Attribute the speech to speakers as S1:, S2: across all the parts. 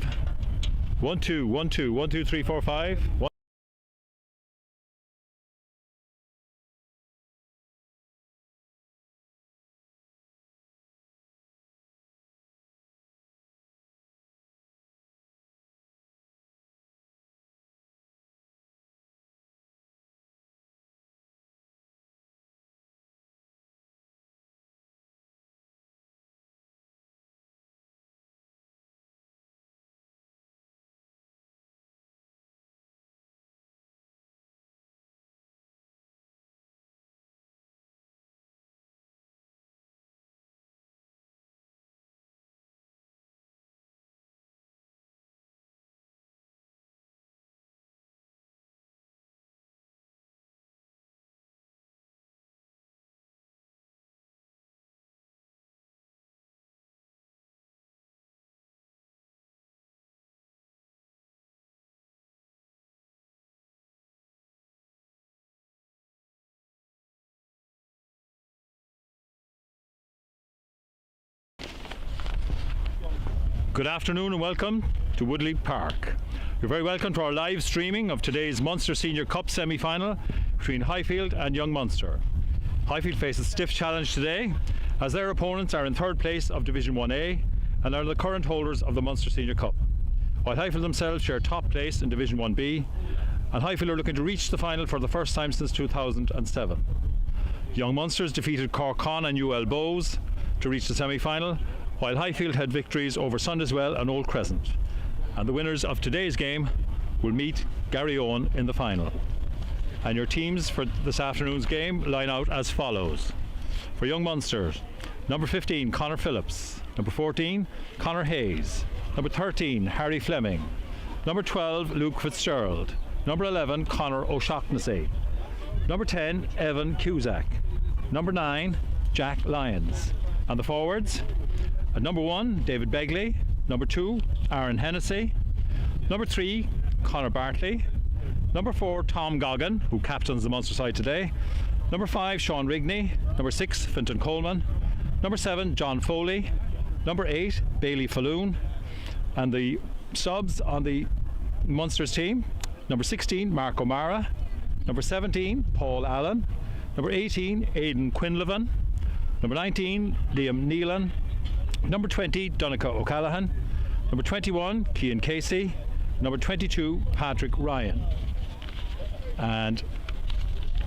S1: 1 2 1 2 1 2 3 4 5 1. Good afternoon and welcome to Woodleigh Park. You're very welcome to our live streaming of today's Munster Senior Cup semi-final between Highfield and Young Munster. Highfield face a stiff challenge today as their opponents are in third place of Division 1A and are the current holders of the Munster Senior Cup, while Highfield themselves share top place in Division 1B, and Highfield are looking to reach the final for the first time since 2007. Young Munsters defeated Cork and UL Bows to reach the semi-final, while Highfield had victories over Sundiswell and Old Crescent. And the winners of today's game will meet Garryowen in the final. And your teams for this afternoon's game line out as follows. For Young Munster, number 15, Conor Phillips. Number 14, Conor Hayes. Number 13, Harry Fleming. Number 12, Luke Fitzgerald. Number 11, Conor O'Shaughnessy. Number 10, Evan Cusack. Number 9, Jack Lyons. And the forwards, at number 1, David Begley. Number 2, Aaron Hennessy. Number 3, Conor Bartley. Number 4, Tom Goggin, who captains the Munster side today. Number 5, Sean Rigney. Number 6, Fintan Coleman. Number 7, John Foley. Number 8, Bailey Falloon. And the subs on the Munster's team: number 16, Mark O'Mara. Number 17, Paul Allen. Number 18, Aidan Quinlivan. Number 19, Liam Neelan. Number 20, Donica O'Callaghan. Number 21, Cian Casey. Number 22, Patrick Ryan. And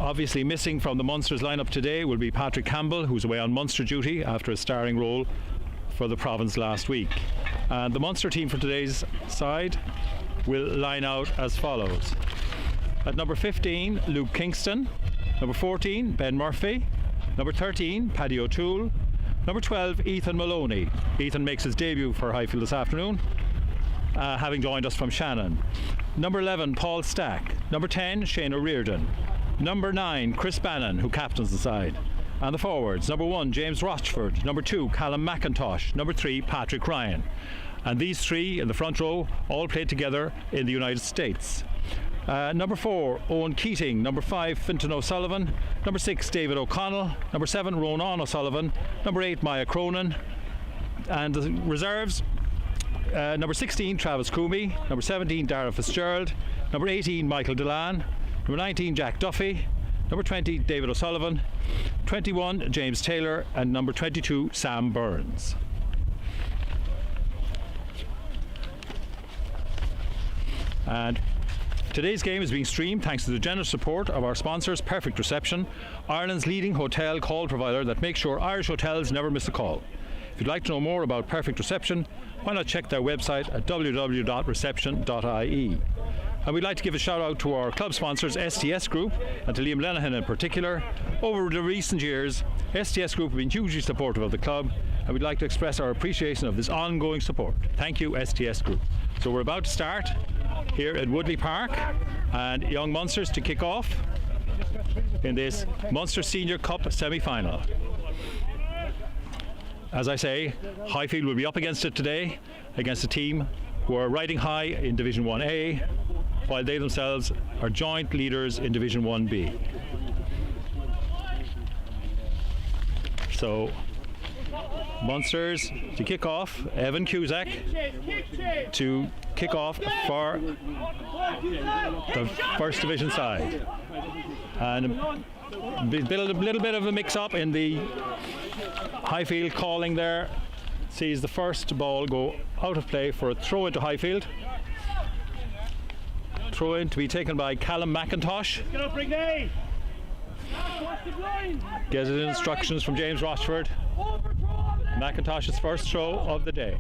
S1: obviously missing from the Munster's lineup today will be Patrick Campbell, who's away on Munster duty after a starring role for the province last week. And the Munster team for today's side will line out as follows. At number 15, Luke Kingston. Number 14, Ben Murphy. Number 13, Paddy O'Toole. Number 12, Ethan Maloney. Ethan makes his debut for Highfield this afternoon, having joined us from Shannon. Number 11, Paul Stack. Number 10, Shane O'Riordan. Number 9, Chris Bannon, who captains the side. And the forwards: number 1, James Rochford. Number 2, Callum McIntosh. Number 3, Patrick Ryan. And these three in the front row all played together in the United States. Number 4, Owen Keating. Number 5, Fintan O'Sullivan. Number 6, David O'Connell. Number 7, Ronan O'Sullivan. Number 8, Maya Cronin. And the reserves: number 16, Travis Coomey. Number 17, Dara Fitzgerald. Number 18, Michael Delan. Number 19, Jack Duffy. Number 20, David O'Sullivan. 21, James Taylor. And number 22, Sam Burns. And today's game is being streamed thanks to the generous support of our sponsors, Perfect Reception, Ireland's leading hotel call provider that makes sure Irish hotels never miss a call. If you'd like to know more about Perfect Reception, why not check their website at www.reception.ie. And we'd like to give a shout out to our club sponsors, STS Group, and to Liam Lenihan in particular. Over the recent years, STS Group have been hugely supportive of the club, and we'd like to express our appreciation of this ongoing support. Thank you, STS Group. So we're about to start here at Woodleigh Park, and Young Munsters to kick off in this Munster Senior Cup semi-final. As I say, Highfield will be up against it today, against a team who are riding high in Division 1A, while they themselves are joint leaders in Division 1B. So Munsters to kick off. Evan Cusack to kick off for the first division side. And a little bit of a mix-up in the Highfield calling there. Sees the first ball go out of play for a throw into Highfield. Throw in to be taken by Callum McIntosh. Gets his instructions from James Rochford. McIntosh's first throw of the day.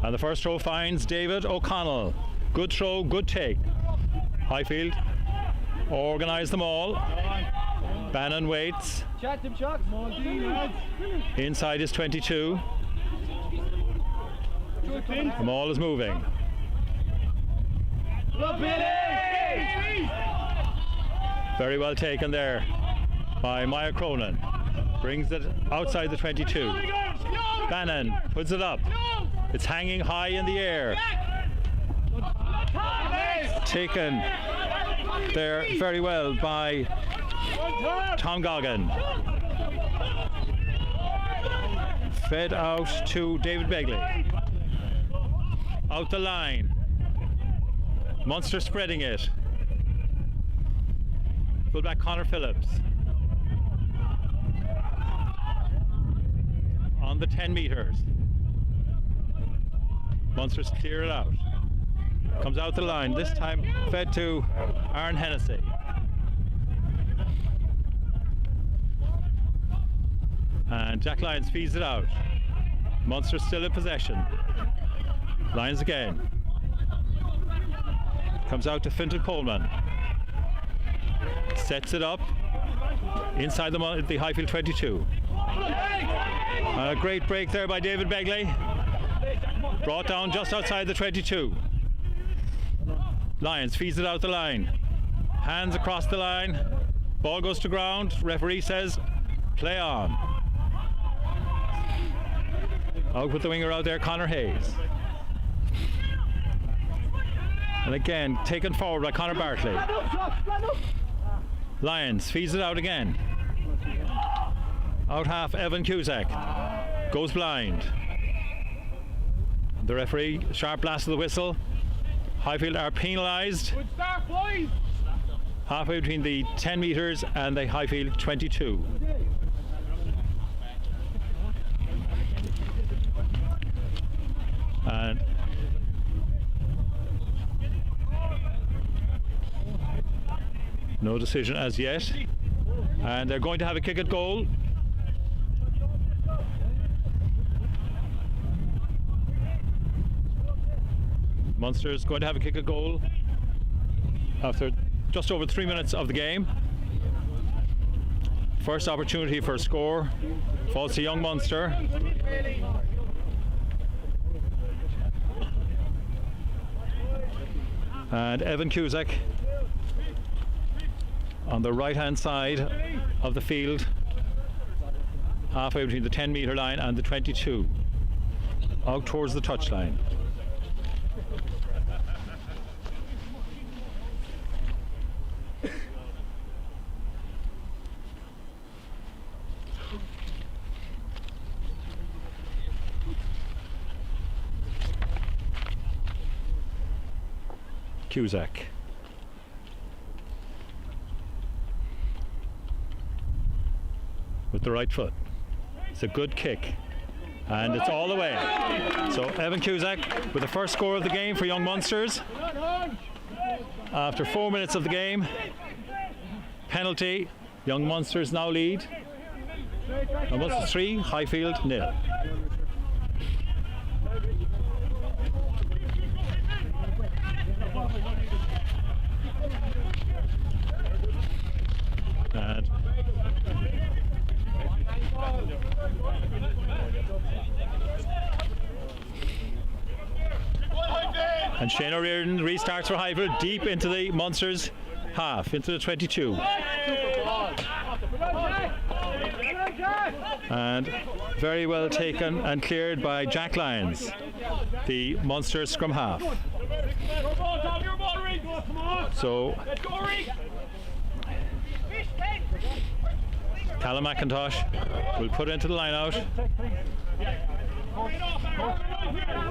S1: And the first throw finds David O'Connell. Good throw, good take. Highfield organise them all. Bannon waits. Inside his 22. The ball is moving. Very well taken there by Maya Cronin. Brings it outside the 22. Bannon puts it up. It's hanging high in the air. Taken there very well by Tom Goggin. Fed out to David Begley. Out the line. Munster spreading it. Fullback Connor Phillips. On the 10 metres. Munster's clear it out. Comes out the line. This time fed to Aaron Hennessy. And Jack Lyons feeds it out. Munster still in possession. Lyons again. Comes out to Fintan Coleman. Sets it up inside the Highfield 22. A great break there by David Begley. Brought down just outside the 22. Lyons feeds it out the line. Hands across the line. Ball goes to ground. Referee says, play on. Out with the winger out there, Conor Hayes. And again, taken forward by Conor Bartley. Lyons feeds it out again. Out half, Evan Cusack. Goes blind. The referee, sharp blast of the whistle. Highfield are penalised. Halfway between the 10 metres and the Highfield 22. And no decision as yet. And they're going to have a kick at goal. Munster's going to have a kick at goal after just over 3 minutes of the game. First opportunity for a score falls to young Munster. And Evan Cusack on the right hand side of the field, halfway between the 10 metre line and the 22, out towards the touchline. Cusack. With the right foot. It's a good kick. And it's all the way. So Evan Cusack with the first score of the game for young Munsters. After 4 minutes of the game. Penalty. Young Munsters now lead. Munster 3, Highfield 0. And Shane O'Riordan restarts for Highfield deep into the Munsters half, into the 22. And very well taken and cleared by Jack Lyons, the Munster scrum half. So Callum McIntosh will put into the line out.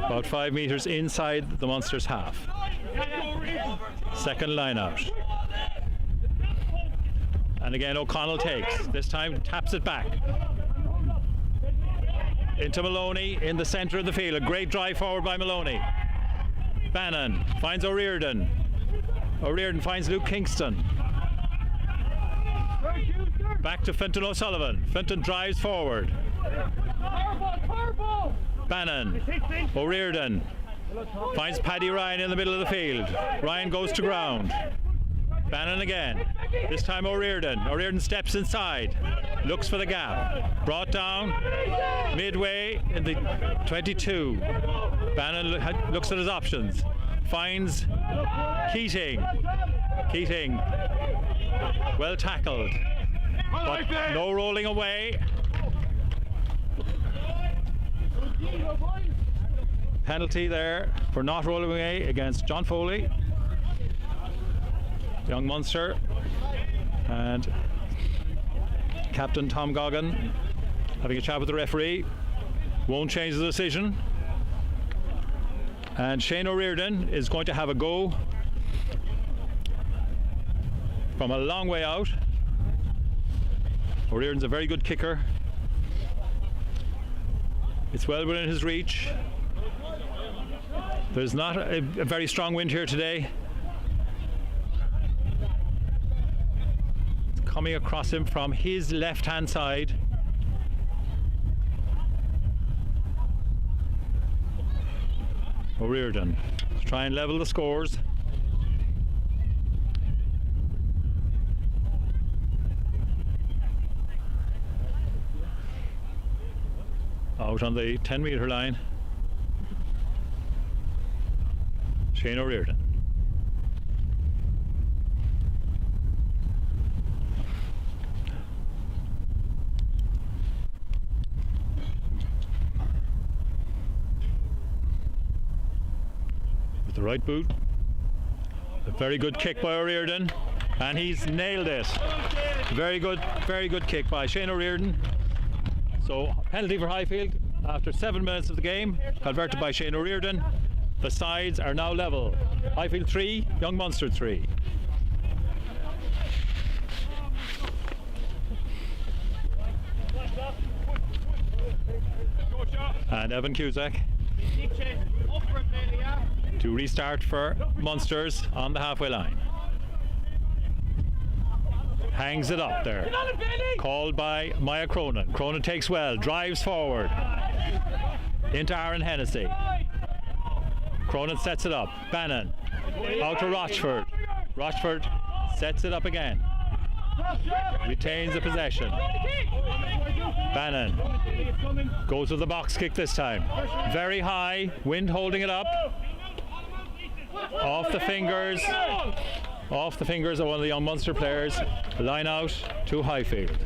S1: About 5 metres inside the Munster's half. Second line out. And again O'Connell takes. This time taps it back. Into Maloney in the centre of the field. A great drive forward by Maloney. Bannon finds O'Riordan. O'Riordan finds Luke Kingston. Back to Fintan O'Sullivan. Fintan drives forward. Bannon. O'Riordan finds Paddy Ryan in the middle of the field. Ryan goes to ground. Bannon again. This time O'Riordan. O'Riordan steps inside. Looks for the gap. Brought down midway in the 22. Bannon looks at his options. Finds Keating. Keating. Well tackled. But no rolling away. Penalty there for not rolling away against John Foley. Young Munster. And Captain Tom Goggin having a chat with the referee. Won't change the decision. And Shane O'Riordan is going to have a go from a long way out. O'Riordan's a very good kicker. It's well within his reach. There's not a very strong wind here today. It's coming across him from his left-hand side. O'Riordan to try and level the scores. Out on the 10-metre line, Shane O'Riordan. With the right boot. A very good kick by O'Riordan, and he's nailed it. Very good kick by Shane O'Riordan. So penalty for Highfield after 7 minutes of the game, converted by Shane O'Riordan. The sides are now level. Highfield 3, Young Munster 3. And Evan Cusack to restart for Munsters on the halfway line. Hangs it up there. Called by Maya Cronin. Cronin takes well, drives forward into Aaron Hennessy. Cronin sets it up. Bannon out to Rochford. Rochford sets it up again. Retains the possession. Bannon goes with the box kick this time. Very high, wind holding it up. Off the fingers of one of the Young Munster players. Line out to Highfield.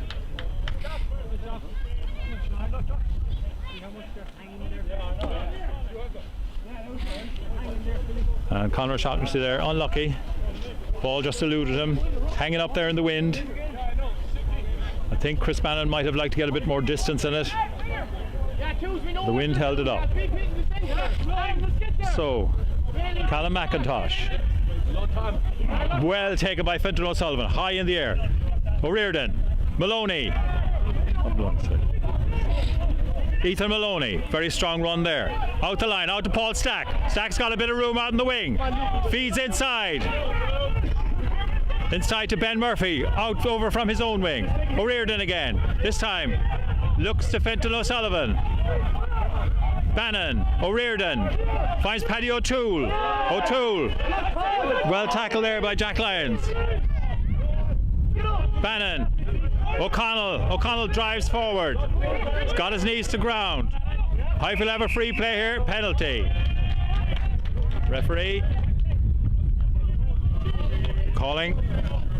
S1: And Conor Shaughnessy there, unlucky. Ball just eluded him, hanging up there in the wind. I think Chris Bannon might have liked to get a bit more distance in it. The wind held it up. So, Callum McIntosh. Well taken by Fintan O'Sullivan, high in the air. O'Riordan, Maloney. Ethan Maloney, very strong run there. Out the line, out to Paul Stack. Stack's got a bit of room out in the wing. Feeds inside. Inside to Ben Murphy, out over from his own wing. O'Riordan again. This time, looks to Fintan O'Sullivan. Bannon, O'Riordan, finds Paddy O'Toole. O'Toole, well tackled there by Jack Lyons. Bannon, O'Connell drives forward. He's got his knees to ground. Highfield have a free play here, penalty. Referee calling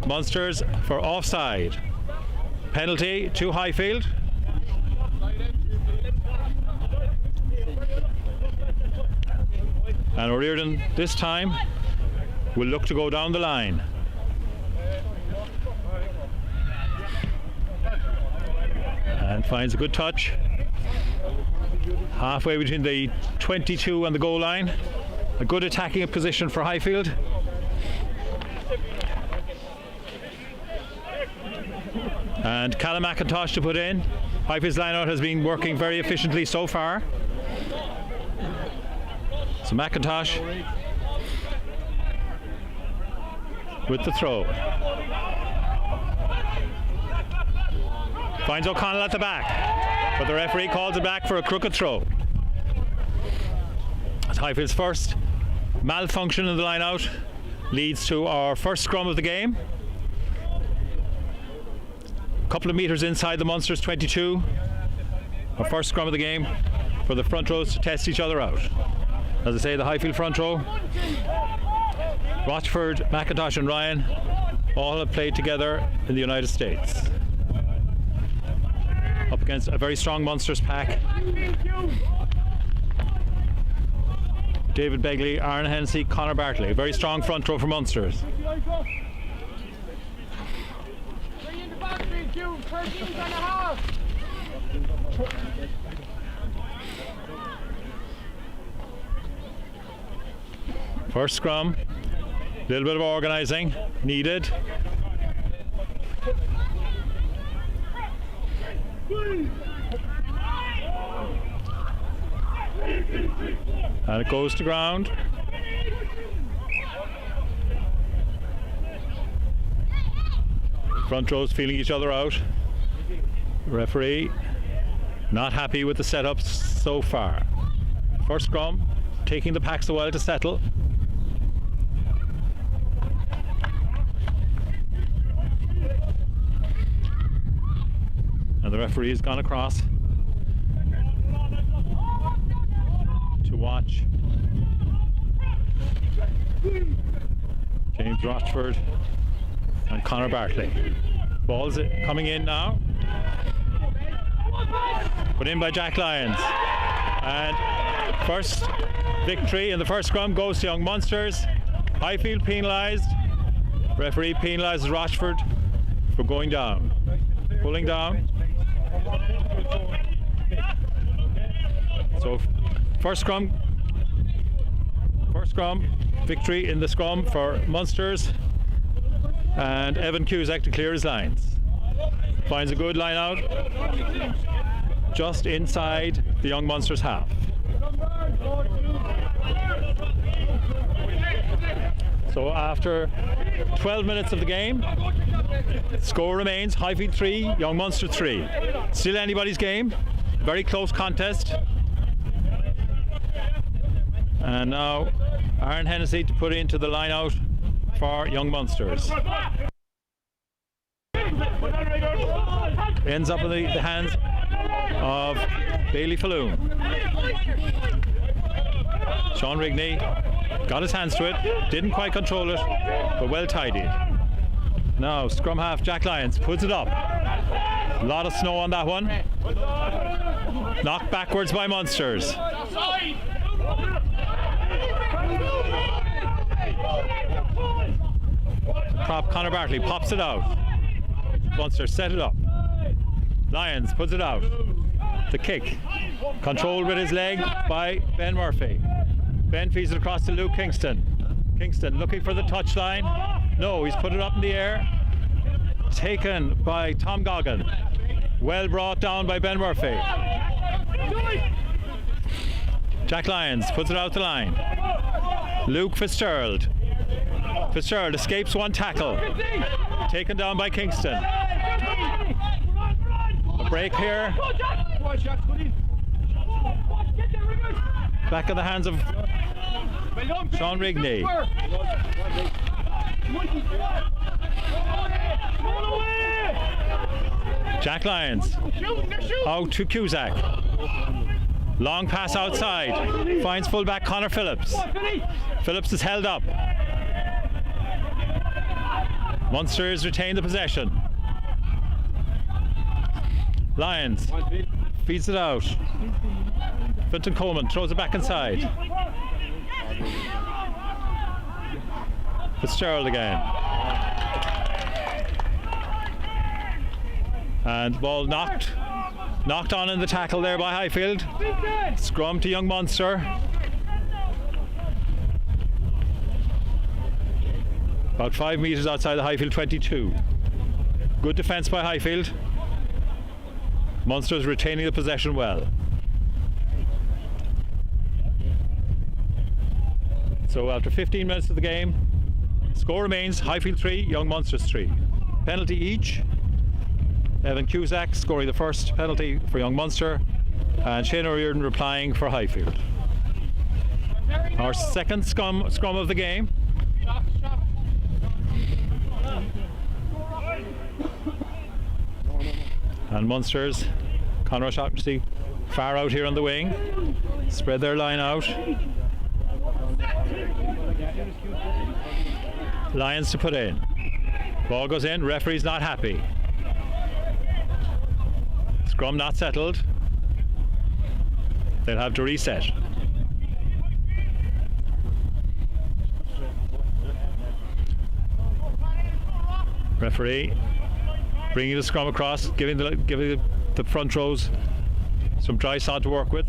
S1: Munsters for offside. Penalty to Highfield. And O'Riordan this time will look to go down the line. And finds a good touch. Halfway between the 22 and the goal line. A good attacking position for Highfield. And Callum McIntosh to put in. Highfield's line-out has been working very efficiently so far. So McIntosh with the throw. Finds O'Connell at the back, but the referee calls it back for a crooked throw. As Highfield's first malfunction in the line-out leads to our first scrum of the game. A couple of metres inside the Munster's 22. Our first scrum of the game for the front rows to test each other out. As I say, the Highfield front row, Rochford, McIntosh and Ryan all have played together in the United States. Up against a very strong Munsters pack. David Begley, Aaron Hennessy, Conor Bartley. A very strong front row for Munsters. First scrum, a little bit of organising needed. And it goes to ground. Front rows feeling each other out. Referee not happy with the setup so far. First scrum, taking the packs a while to settle. And the referee has gone across to watch James Rochford and Conor Bartley. Ball's coming in now. Put in by Jack Lyons. And first victory in the first scrum goes to Young Munsters. Highfield penalised. Referee penalises Rochford for going down. Pulling down. So first scrum victory in the scrum for Munsters, and Evan Cusack to clear his lines. Finds a good line out just inside the Young Munsters half. So after 12 minutes of the game, score remains Highfield 3, Young Munster 3. Still anybody's game, very close contest. And now Aaron Hennessy to put into the line out for Young Munsters. Ends up in the hands of Bailey Falloon. Sean Rigney got his hands to it, didn't quite control it, but well tidied. Now scrum half Jack Lyons puts it up. A lot of snow on that one. Knocked backwards by Munsters. Prop Conor Bartley pops it out. Munster set it up. Lyons puts it out. The kick controlled with his leg by Ben Murphy. Ben feeds it across to Luke Kingston. Kingston looking for the touchline. No, he's put it up in the air. Taken by Tom Goggin. Well brought down by Ben Murphy. Jack Lyons puts it out the line. Luke Fitzgerald. Fitzgerald escapes one tackle. Taken down by Kingston. A break here. Back in the hands of Sean Rigney. Jack Lyons out to Cusack. Long pass outside. Finds fullback Connor Phillips. Phillips is held up. Munsters retain the possession. Lyons feeds it out. Finton Coleman throws it back inside. Fitzgerald again. And ball knocked Knocked on in the tackle there by Highfield. Scrum to Young Munster. About 5 metres outside the Highfield 22. Good defence by Highfield. Munster's retaining the possession well. So after 15 minutes of the game, score remains Highfield 3, Young Munsters 3. Penalty each. Evan Cusack scoring the first penalty for Young Munster, and Shane O'Riordan replying for Highfield. Our second scrum of the game. And Munsters, Conor O'Shaughnessy far out here on the wing, spread their line out. Lions to put in. Ball goes in, referee's not happy. Scrum not settled. They'll have to reset. Referee bringing the scrum across, giving the front rows some dry sod to work with.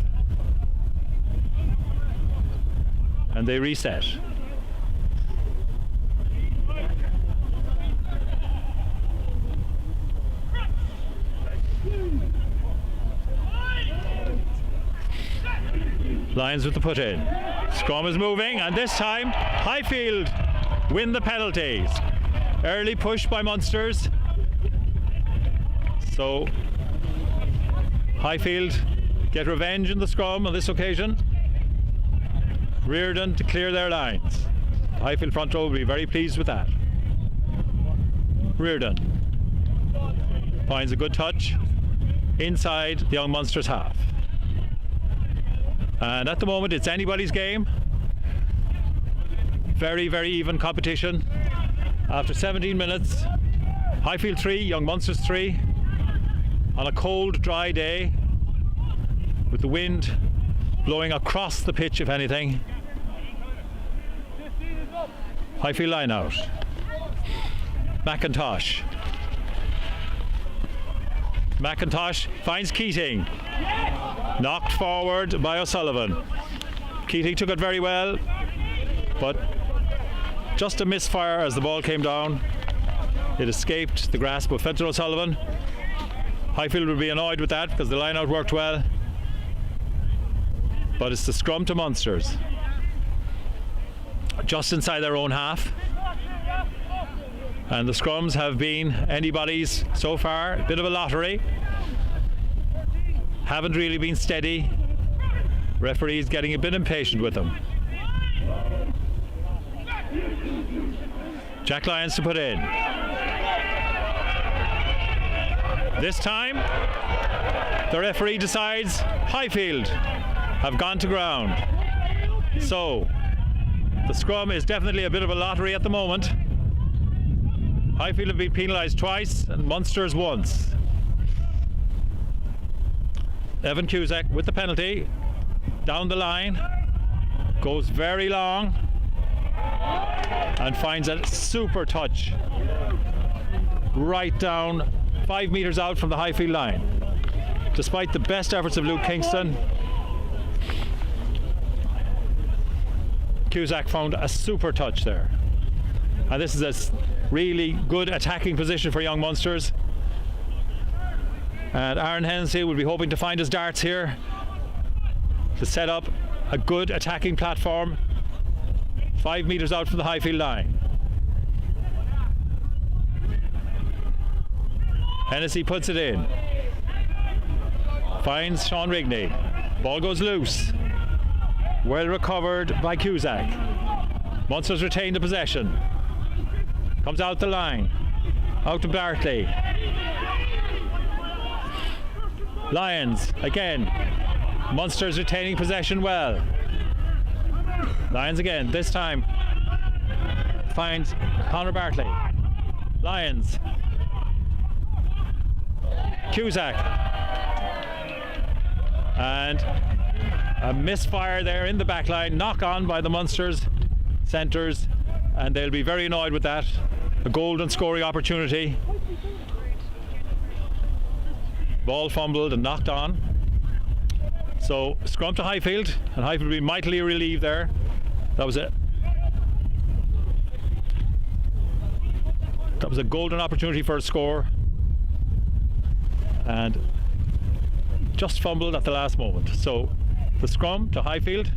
S1: And they reset. Lions with the put in. Scrum is moving, and this time Highfield win the penalties. Early push by Munsters. So Highfield get revenge in the scrum on this occasion. Riordan to clear their lines. Highfield front row will be very pleased with that. Riordan finds a good touch inside the Young Munsters half. And at the moment it's anybody's game. Very, very even competition. After 17 minutes, Highfield 3, Young Munsters 3, on a cold, dry day, with the wind blowing across the pitch, if anything. Highfield line out. McIntosh finds Keating. Knocked forward by O'Sullivan. Keating took it very well, but just a misfire as the ball came down. It escaped the grasp of Fenton O'Sullivan. Highfield will be annoyed with that because the line out worked well. But it's the scrum to Munsters. Just inside their own half. And the scrums have been anybody's so far. A bit of a lottery. Haven't really been steady. Referees getting a bit impatient with them. Jack Lyons to put in. This time the referee decides Highfield have gone to ground. So the scrum is definitely a bit of a lottery at the moment. Highfield have been penalised twice and Munsters once. Evan Cusack with the penalty, down the line, goes very long and finds a super touch right down 5 metres out from the Highfield line. Despite the best efforts of Luke Kingston, Cusack found a super touch there. And this is a really good attacking position for Young Munsters. And Aaron Hennessy will be hoping to find his darts here to set up a good attacking platform 5 metres out from the Highfield line. Hennessy puts it in. Finds Sean Rigney. Ball goes loose. Well recovered by Cusack. Munsters retain the possession. Comes out the line. Out to Bartley. Lions again. Munsters retaining possession well. Lions again. This time finds Conor Bartley. Lions. Cusack. And a misfire there in the back line. Knock on by the Munsters centres, and they'll be very annoyed with that. A golden scoring opportunity. Ball fumbled and knocked on. So scrum to Highfield, and Highfield will be mightily relieved there. That was a golden opportunity for a score, and just fumbled at the last moment. So the scrum to Highfield.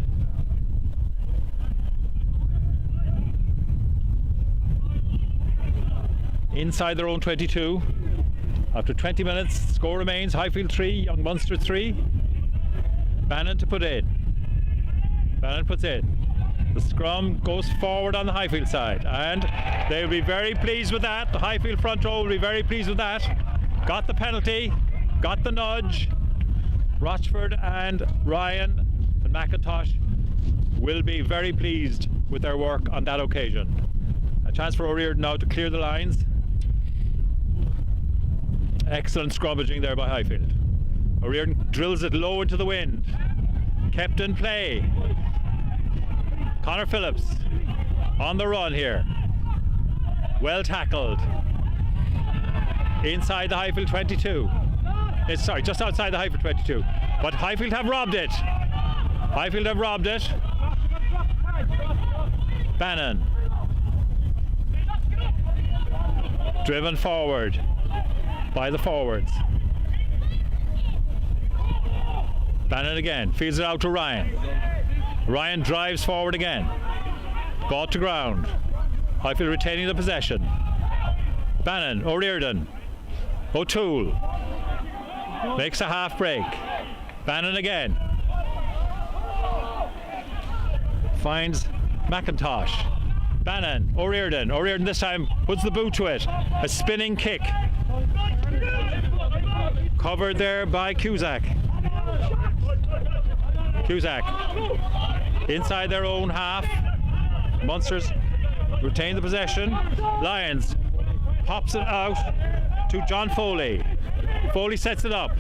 S1: Inside their own 22. After 20 minutes, score remains Highfield 3, Young Munster 3. Bannon to put in. Bannon puts in. The scrum goes forward on the Highfield side, and they'll be very pleased with that. The Highfield front row will be very pleased with that. Got the penalty, got the nudge. Rochford and Ryan and McIntosh will be very pleased with their work on that occasion. A chance for O'Riordan now to clear the lines. Excellent scrummaging there by Highfield. O'Riordan drills it low into the wind. Kept in play. Connor Phillips on the run here. Well tackled. Inside the Highfield 22. Sorry, just outside the Highfield 22. But Highfield have robbed it. Highfield have robbed it. Bannon. Driven forward by the forwards. Bannon again, feeds it out to Ryan. Ryan drives forward again. Brought to ground. Highfield retaining the possession. Bannon, O'Riordan. O'Toole. Makes a half break. Bannon again. Finds McIntosh. Bannon, O'Riordan. O'Riordan this time puts the boot to it. A spinning kick. Covered there by Cusack. Cusack inside their own half. Munsters retain the possession. Lions pops it out to John Foley. Foley sets it up.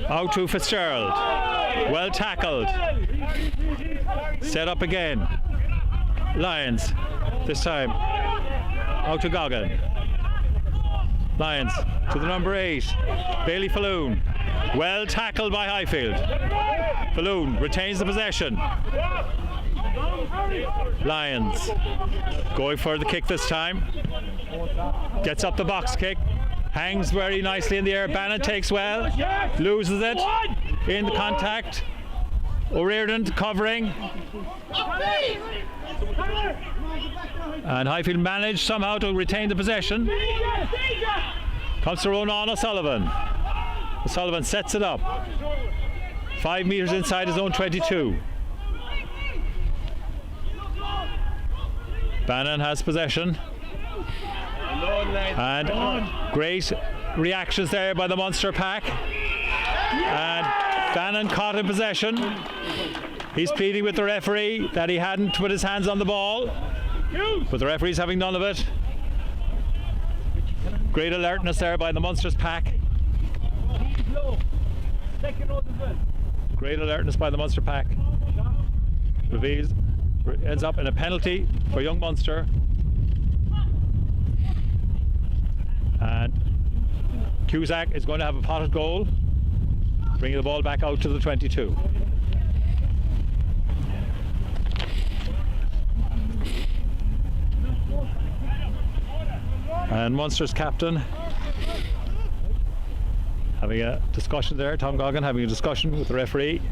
S1: Out to Fitzgerald. Well tackled. Set up again. Lions this time. Out to Goggin. Lions to the number 8. Bailey Falloon. Well tackled by Highfield. Falloon retains the possession. Lions going for the kick this time. Gets up the box kick. Hangs very nicely in the air. Bannon takes well. Loses it in the contact. O'Riordan covering. And Highfield managed somehow to retain the possession. Comes to Ronan O'Sullivan. O'Sullivan sets it up. 5 metres inside his own 22. Bannon has possession. And great reactions there by the Munster pack. And Bannon caught in possession. He's pleading with the referee that he hadn't put his hands on the ball, but the referee's having none of it. Great alertness there by the Munster's pack. Great alertness by the Munster pack. Reveals, ends up in a penalty for Young Munster. And Cusack is going to have a potted goal, bringing the ball back out to the 22. And Munster's captain having a discussion there, Tom Goggin having a discussion with the referee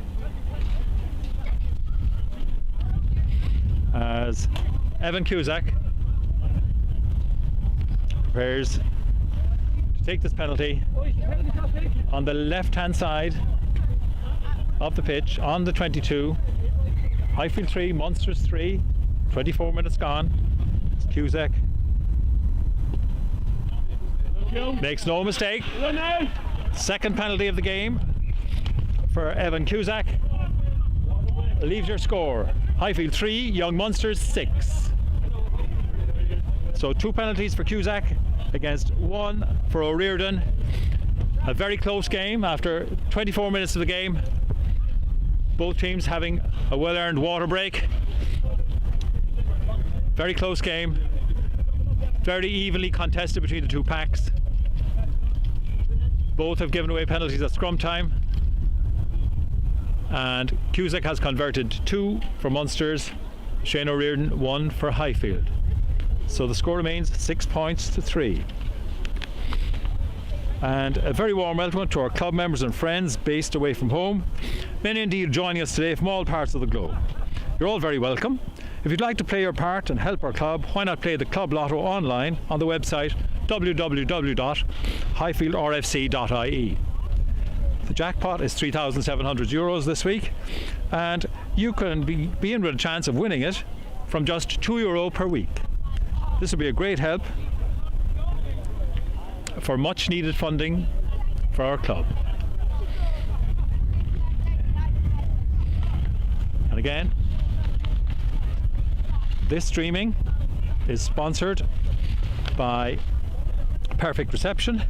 S1: as Evan Cusack prepares to take this penalty on the left hand side of the pitch on the 22. Highfield 3, Munsters 3, 24 minutes gone. It's Cusack. Makes no mistake. Second penalty of the game for Evan Cusack. Leaves your score. Highfield 3, Young Munsters 6. So 2 penalties for Cusack against 1 for O'Riordan. A very close game after 24 minutes of the game. Both teams having a well-earned water break. Very close game. Very evenly contested between the two packs. Both have given away penalties at scrum time. And Cusack has converted 2 for Munsters, Shane O'Riordan 1 for Highfield. So the score remains 6 points to 3. And a very warm welcome to our club members and friends based away from home. Many indeed joining us today from all parts of the globe. You're all very welcome. If you'd like to play your part and help our club, why not play the Club Lotto online on the website www.highfieldrfc.ie. The jackpot is €3,700 this week, and you can be in with a chance of winning it from just €2 per week. This will be a great help for much needed funding for our club. And again, this streaming is sponsored by Perfect Reception,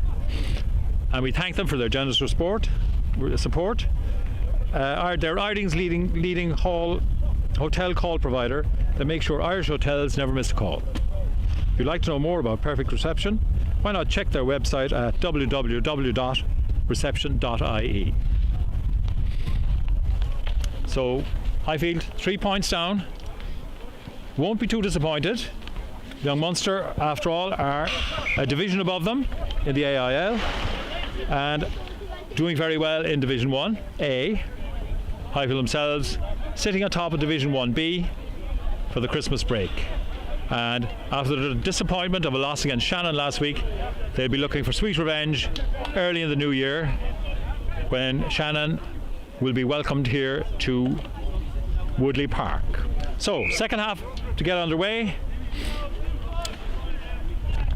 S1: and we thank them for their generous support. They're Ireland's leading hotel call provider that makes sure Irish hotels never miss a call. If you'd like to know more about Perfect Reception, why not check their website at www.reception.ie. So Highfield 3 points down. Won't be too disappointed. Young Munster, after all, are a division above them in the AIL and doing very well in Division 1A. Highfield themselves sitting on top of Division 1B for the Christmas break. And after the disappointment of a loss against Shannon last week, they'll be looking for sweet revenge early in the new year when Shannon will be welcomed here to Woodleigh Park. So, second half to get underway.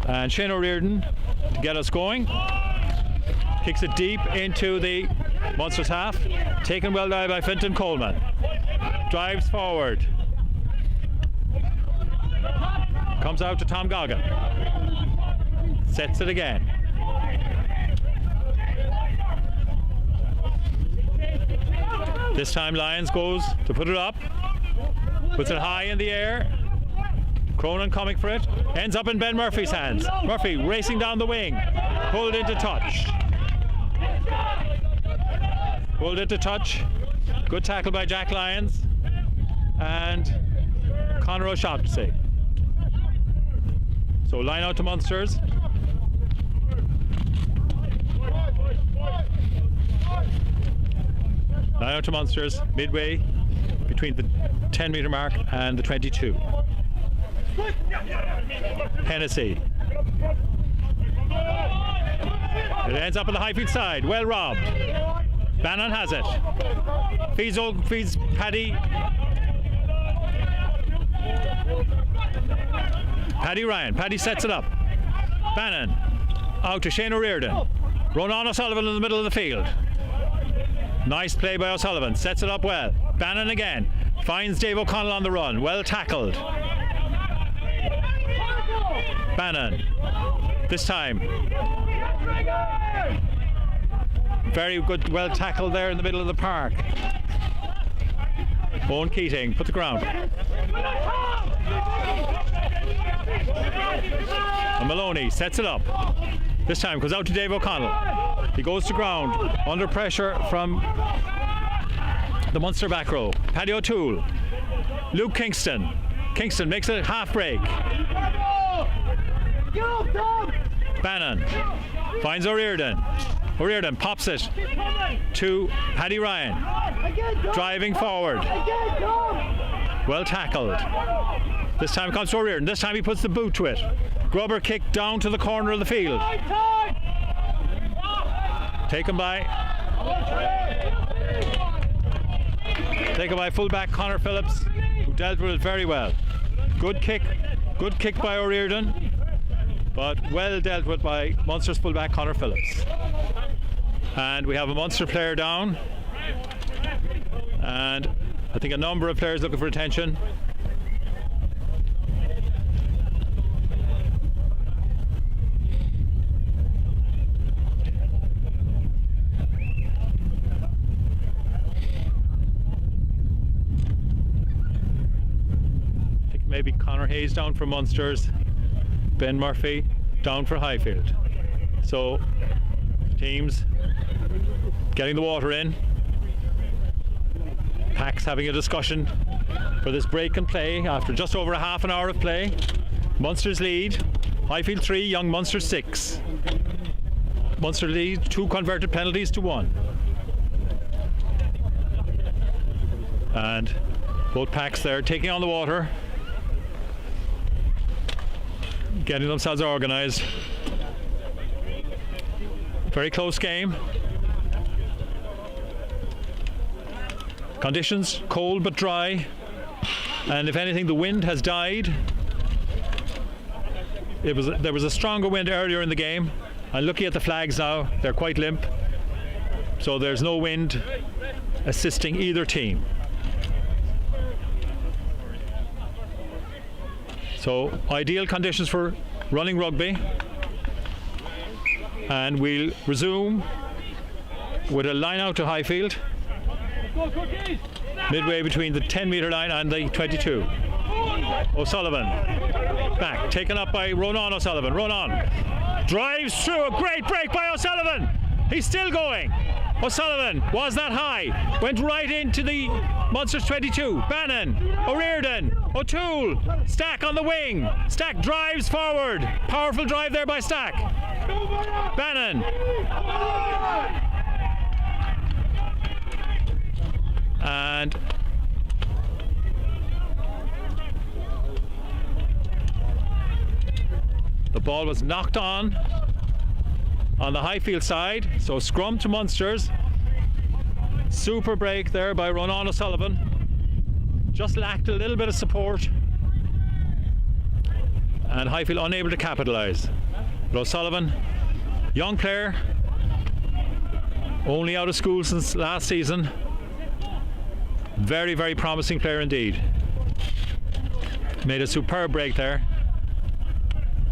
S1: And Shane O'Riordan to get us going. Kicks it deep into the Munsters half. Taken well by Fintan Coleman. Drives forward. Comes out to Tom Goggin. Sets it again. This time Lyons goes to put it up. Puts it high in the air. Cronin coming for it. Ends up in Ben Murphy's hands. Murphy racing down the wing. Pulled into touch. Pulled into touch. Good tackle by Jack Lyons. And Conor O'Shaughnessy. So line out to Munsters. Line out to Munsters. Midway between the 10-metre mark and the 22. Hennessy. It ends up on the Highfield side. Well robbed. Bannon has it. Feeds Paddy. Paddy Ryan. Paddy sets it up. Bannon. Out to Shane O'Riordan. Ronan O'Sullivan in the middle of the field. Nice play by O'Sullivan. Sets it up well. Bannon again. Finds Dave O'Connell on the run. Well tackled. Bannon. This time. Very good, well tackled there in the middle of the park. Owen Keating, put the ground. And Maloney sets it up. This time goes out to Dave O'Connell. He goes to ground under pressure from the Munster back row. Paddy O'Toole. Luke Kingston. Kingston makes a half break. Bannon finds O'Riordan. O'Riordan pops it to Paddy Ryan. Driving forward. Well tackled. This time it comes to O'Riordan. This time he puts the boot to it. Grubber kick down to the corner of the field. Taken by fullback Conor Phillips, who dealt with it very well. Good kick by O'Riordan, but well dealt with by Munster's fullback Conor Phillips. And we have a Munster player down, and I think a number of players looking for attention. Maybe Conor Hayes down for Munsters. Ben Murphy down for Highfield. So teams getting the water in. Packs having a discussion for this break and play after just over a half an hour of play. Munster's lead, Highfield 3, Young Munster 6. Munster lead, 2 converted penalties to 1. And both packs there taking on the water, getting themselves organised. Very close game. Conditions cold but dry, and if anything the wind has died. There was a stronger wind earlier in the game, and looking at the flags now, they're quite limp, so there's no wind assisting either team. So ideal conditions for running rugby, and we'll resume with a line out to Highfield, midway between the 10-metre line and the 22. O'Sullivan back, taken up by Ronan O'Sullivan. Ronan drives through, a great break by O'Sullivan. He's still going. O'Sullivan was that high, went right into the Munster's 22. Bannon, O'Riordan, O'Toole, Stack on the wing. Stack drives forward. Powerful drive there by Stack. Bannon. And the ball was knocked on the Highfield side, so scrum to Munsters. Super break there by Ronan O'Sullivan. Just lacked a little bit of support, and Highfield unable to capitalise. But O'Sullivan, young player, only out of school since last season. Very, very promising player indeed. Made a superb break there.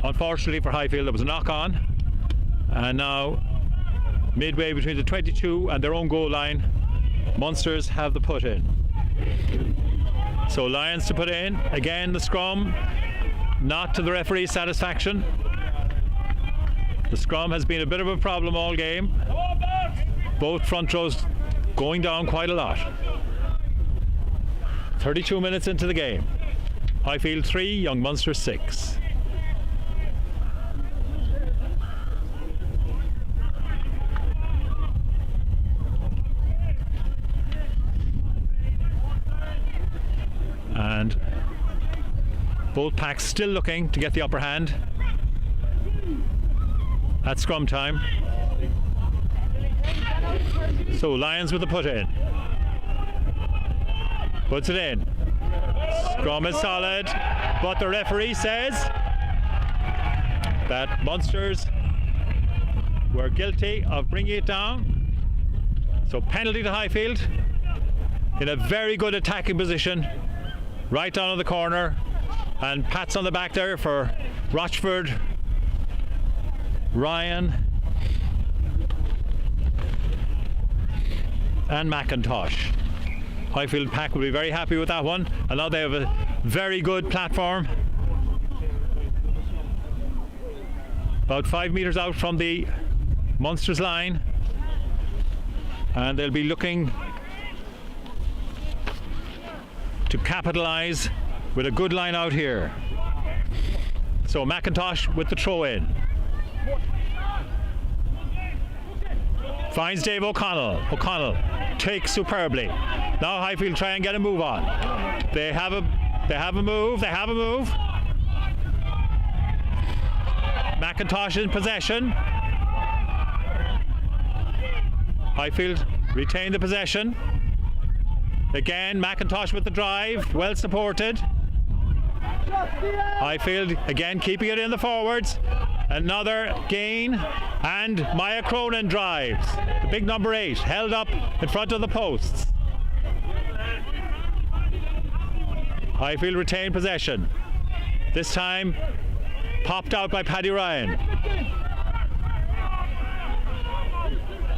S1: Unfortunately for Highfield, there was a knock on, and now midway between the 22 and their own goal line, Munsters have the put in. So Lions to put in. Again, the scrum not to the referee's satisfaction. The scrum has been a bit of a problem all game. Both front rows going down quite a lot. 32 minutes into the game. Highfield 3, Young Munster 6. And both packs still looking to get the upper hand at scrum time. So Lions with the put in. Puts it in. Scrum is solid, but the referee says that Munsters were guilty of bringing it down. So penalty to Highfield in a very good attacking position, right down on the corner, and pats on the back there for Rochford, Ryan and McIntosh. Highfield pack will be very happy with that one, and now they have a very good platform about 5 metres out from the Munsters line, and they'll be looking to capitalise with a good line out here. So McIntosh with the throw in. Finds Dave O'Connell. O'Connell takes superbly. Now Highfield try and get a move on. They have a move. McIntosh in possession. Highfield retain the possession. Again, McIntosh with the drive, well supported. Highfield again keeping it in the forwards. Another gain, and Maya Cronin drives. The big number 8 held up in front of the posts. Highfield retained possession. This time popped out by Paddy Ryan.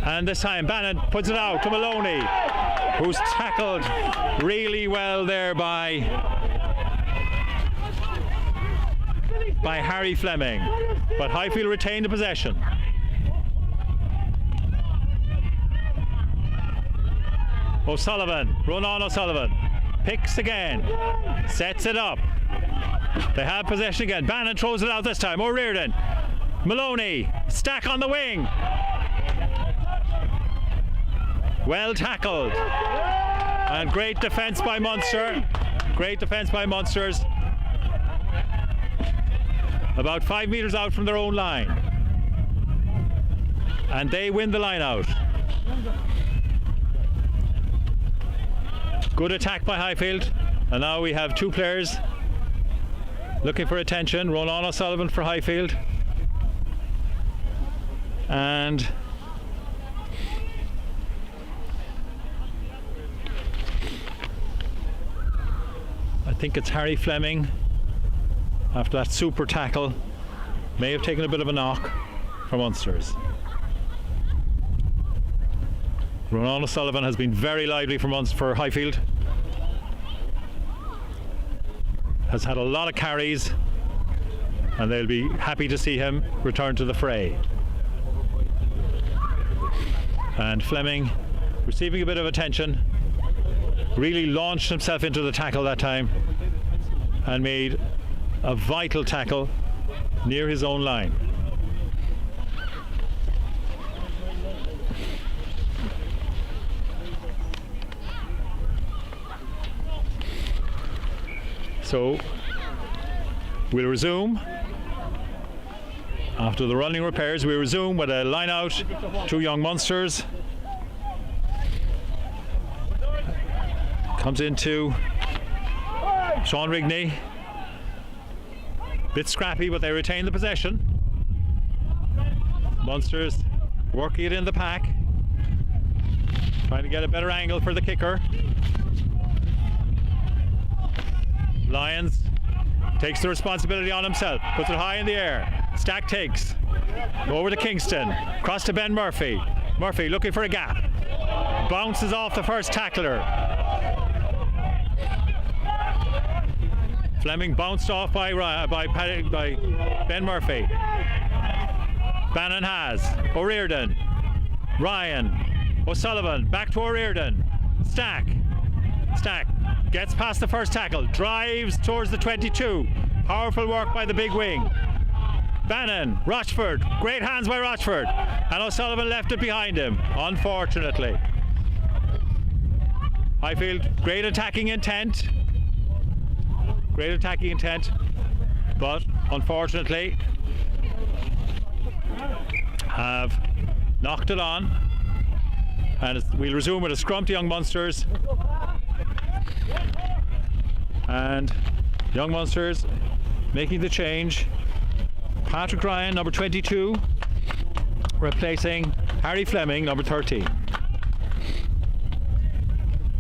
S1: And this time Bannon puts it out to Maloney, who's tackled really well there by by Harry Fleming, but Highfield retained the possession. O'Sullivan, Ronan O'Sullivan, picks again, sets it up. They have possession again. Bannon throws it out this time. O'Riordan, Maloney, Stack on the wing. Well tackled. And great defence by Munster. Great defence by Munsters. About 5 metres out from their own line. And they win the line out. Good attack by Highfield. And now we have two players looking for attention. Ronan O'Sullivan for Highfield. And I think it's Harry Fleming, after that super tackle, may have taken a bit of a knock from Munsters. Ronan O'Sullivan has been very lively for Highfield. Has had a lot of carries, and they'll be happy to see him return to the fray. And Fleming, receiving a bit of attention, really launched himself into the tackle that time and made a vital tackle near his own line. So we'll resume after the running repairs. We resume with a line out, two young Munsters. Comes into Sean Rigney. Bit scrappy, but they retain the possession. Munsters working it in the pack, trying to get a better angle for the kicker. Lyons takes the responsibility on himself, puts it high in the air. Stack takes over to Kingston, across to Ben Murphy. Murphy looking for a gap, bounces off the first tackler. Fleming bounced off by Ben Murphy. Bannon has O'Riordan, Ryan, O'Sullivan, back to O'Riordan. Stack gets past the first tackle, drives towards the 22. Powerful work by the big wing. Bannon, Rochford, great hands by Rochford, and O'Sullivan left it behind him, unfortunately. Highfield, great attacking intent, but unfortunately have knocked it on. And we'll resume with a scrum to young Munsters. And young Munsters making the change. Patrick Ryan, number 22, replacing Harry Fleming, number 13.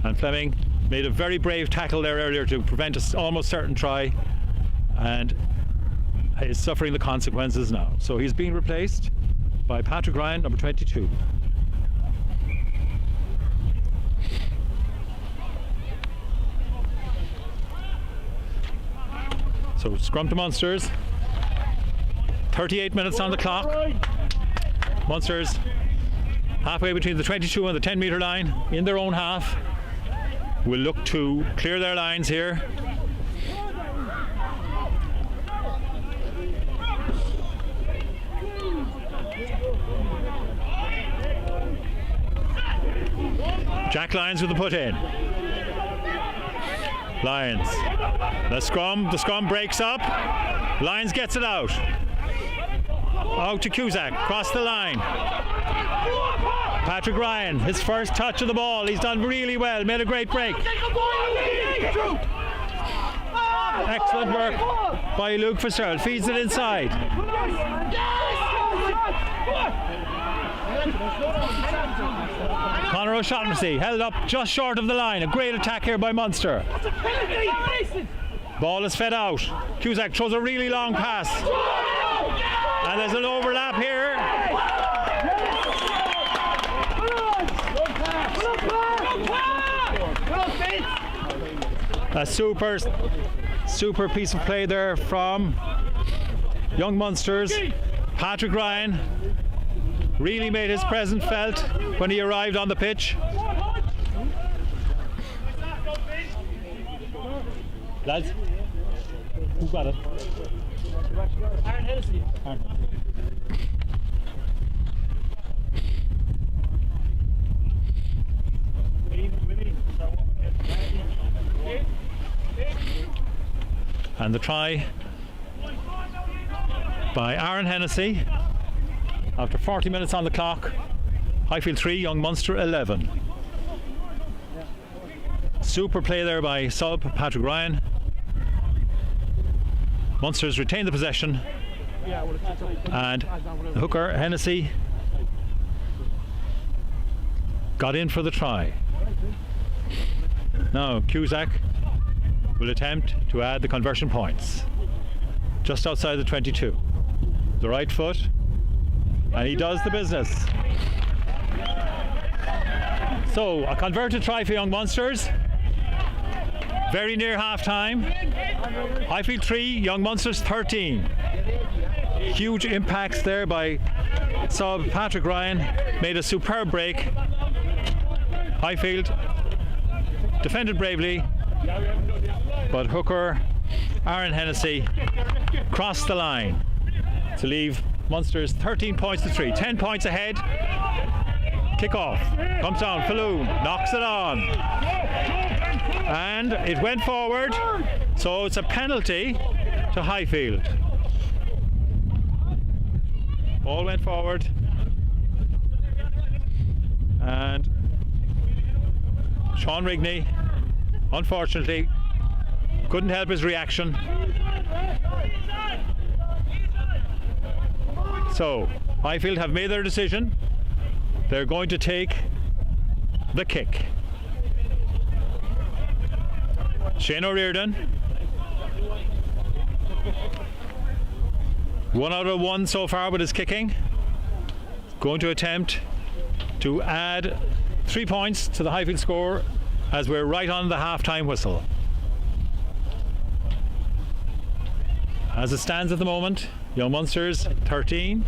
S1: And Fleming made a very brave tackle there earlier to prevent an almost certain try, and is suffering the consequences now. So he's being replaced by Patrick Ryan, number 22. So scrum to Munsters. 38 minutes on the clock. Munsters halfway between the 22 and the 10 metre line in their own half. Will look to clear their lines here. Jack Lyons with the put in. Lyons. The scrum breaks up. Lyons gets it out. Out to Cusack, across the line. Patrick Ryan, his first touch of the ball. He's done really well, made a great break. Excellent work by Luke Fitzgerald. Feeds it inside. Conor O'Shaughnessy held up just short of the line. A great attack here by Munster. Ball is fed out. Cusack throws a really long pass. And there's an overlap here. A super piece of play there from Young Munsters. Patrick Ryan really made his presence felt when he arrived on the pitch. Lads, who got it?
S2: Aaron Hennessy.
S1: And the try by Aaron Hennessy after 40 minutes on the clock. Highfield 3, Young Munster 11. Super play there by sub Patrick Ryan. Munsters retain the possession, and the hooker Hennessy got in for the try. Now Cusack will attempt to add the conversion points just outside the 22. The right foot, and he does the business. So a converted try for Young Munsters. Very near half time. Highfield 3, Young Munsters 13. Huge impacts there by sub Patrick Ryan. Made a superb break. Highfield defended bravely, but hooker Aaron Hennessy crossed the line to leave Munsters 13 points to 3. 10 points ahead. Kick off. Comes down. Falloon knocks it on. And it went forward. So it's a penalty to Highfield. Ball went forward. And Sean Rigney, unfortunately, couldn't help his reaction. So Highfield have made their decision. They're going to take the kick. Shane O'Riordan, 1 out of 1 so far with his kicking. Going to attempt to add 3 points to the Highfield score as we're right on the half-time whistle. As it stands at the moment, Young Munsters 13,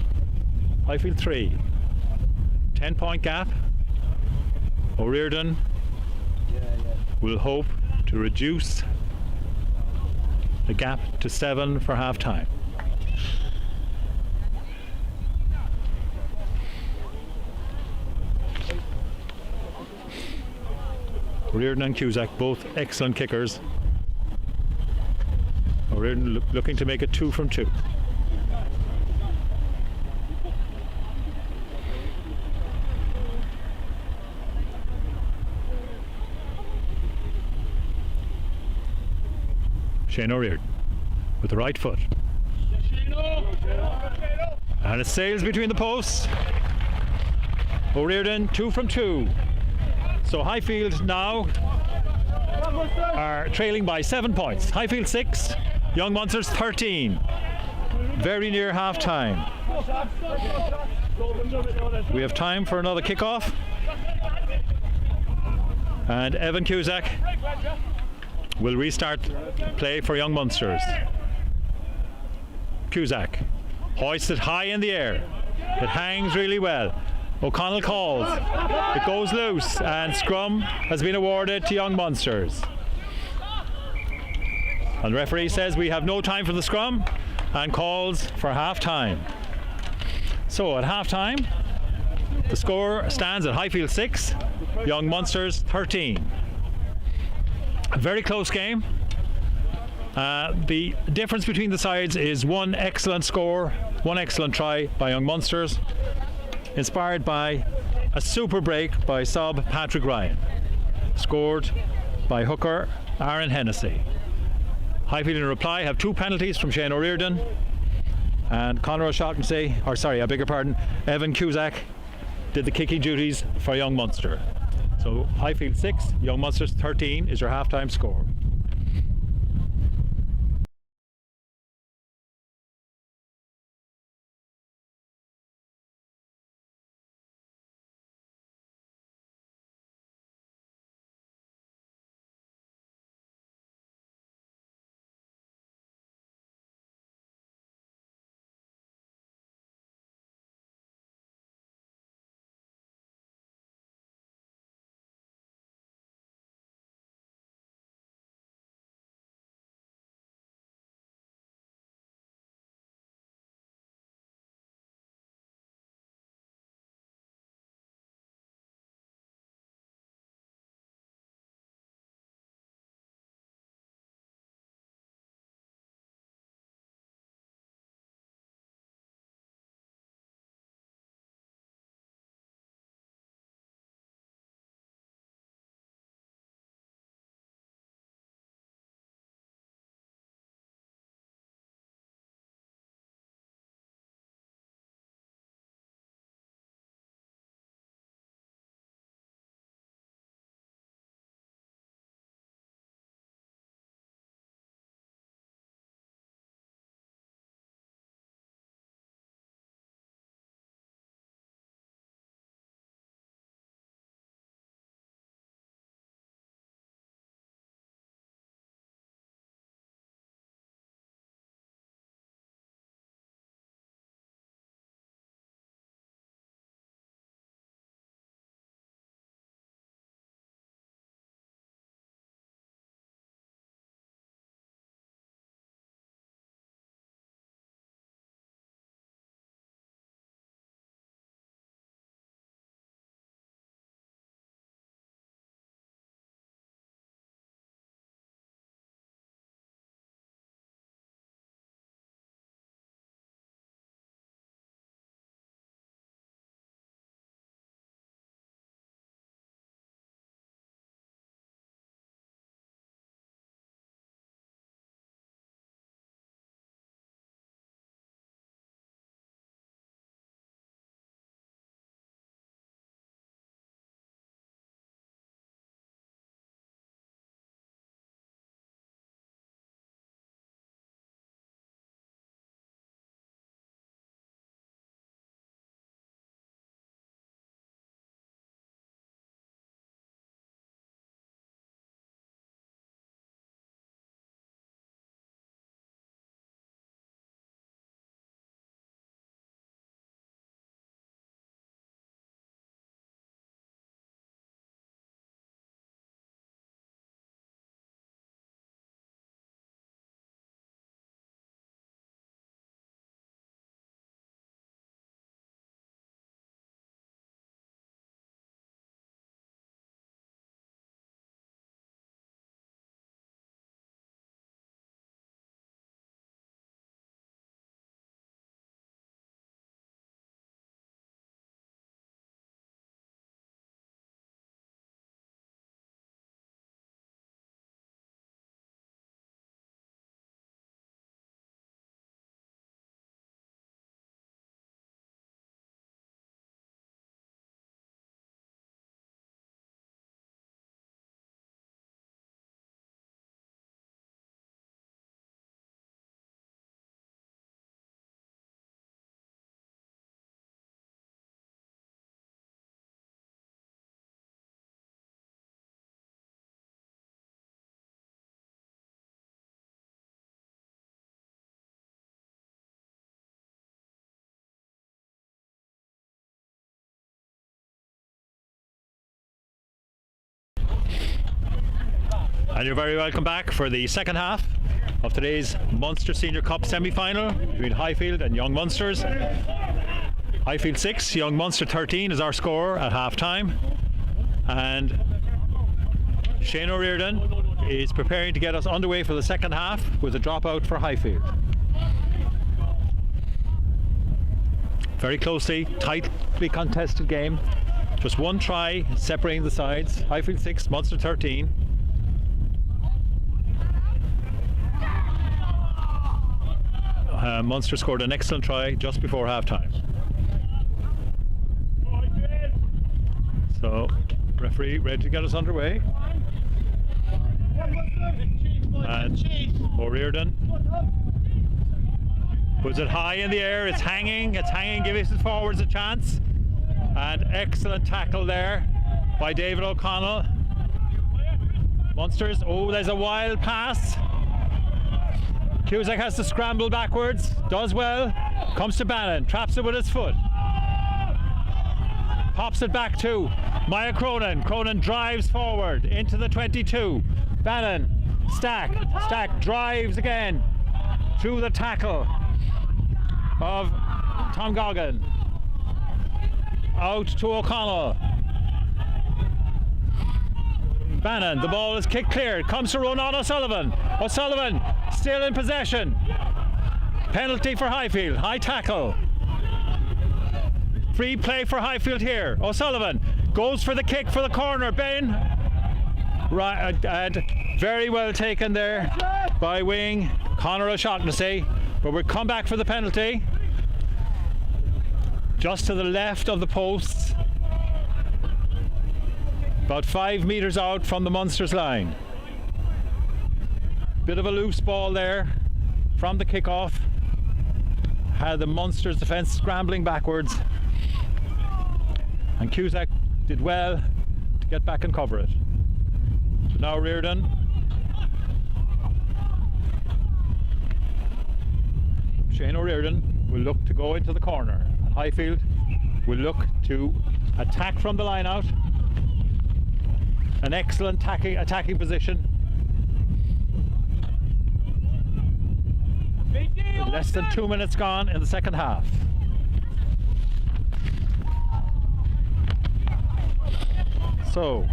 S1: Highfield 3. 10-point gap. O'Riordan will hope to reduce the gap to 7 for half-time. O'Riordan and Cusack, both excellent kickers. O'Riordan looking to make it 2 from 2. Shane O'Riordan with the right foot. And it sails between the posts. O'Riordan 2 from 2. So Highfield now are trailing by 7 points. Highfield 6, Young Munsters 13. Very near half time. We have time for another kickoff. And Evan Cusack will restart play for Young Munsters. Cusack hoisted high in the air. It hangs really well. O'Connell calls. It goes loose, and scrum has been awarded to Young Munsters. And the referee says we have no time for the scrum and calls for half time. So at half time, the score stands at Highfield 6, Young Munsters 13. A very close game. The difference between the sides is one excellent score, one excellent try by Young Munsters, inspired by a super break by sub Patrick Ryan, scored by hooker Aaron Hennessy. Highfield in reply have 2 penalties from Shane O'Riordan, and Conor O'Shaughnessy, or sorry, I beg your pardon, Evan Cusack did the kicking duties for Young Munster. So Highfield 6, Young Munsters 13 is your half-time score. And you're very welcome back for the second half of today's Munster Senior Cup semi-final between Highfield and Young Munsters. Highfield 6, Young Munster 13 is our score at half-time. And Shane O'Riordan is preparing to get us underway for the second half with a dropout for Highfield. Very closely, tightly contested game. Just one try separating the sides. Highfield 6, Munster 13. Munster scored an excellent try just before half-time. So, referee ready to get us underway. And O'Riordan puts it high in the air. It's hanging, giving his forwards a chance. And excellent tackle there by David O'Connell. Munsters, oh, there's a wild pass. Cusack has to scramble backwards, does well, comes to Bannon, traps it with his foot. Pops it back to Maya Cronin. Cronin drives forward into the 22. Bannon, Stack drives again through the tackle of Tom Goggin. Out to O'Connell. Bannon, the ball is kicked clear. It comes to Ronan O'Sullivan. O'Sullivan still in possession. Penalty for Highfield. High tackle. Free play for Highfield here. O'Sullivan goes for the kick for the corner. Ben. Right, and very well taken there by wing Conor O'Shaughnessy. But we'll come back for the penalty. Just to the left of the posts. About 5 metres out from the Munsters line. Bit of a loose ball there from the kickoff. Had the Munsters defence scrambling backwards. And Cusack did well to get back and cover it. So now O'Riordan. Shane O'Riordan will look to go into the corner. And Highfield will look to attack from the line out. An excellent attacking position. With less than 2 minutes gone in the second half. So,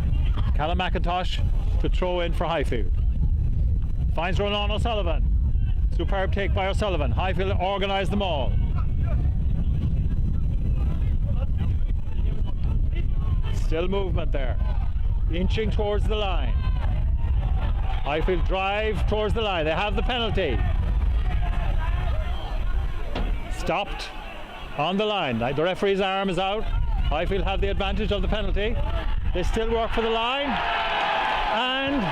S1: Callum McIntosh to throw in for Highfield. Finds Ronan O'Sullivan. Superb take by O'Sullivan. Highfield organised them all. Still movement there. Inching towards the line. Highfield drive towards the line. They have the penalty. Stopped on the line. The referee's arm is out. Highfield have the advantage of the penalty. They still work for the line. And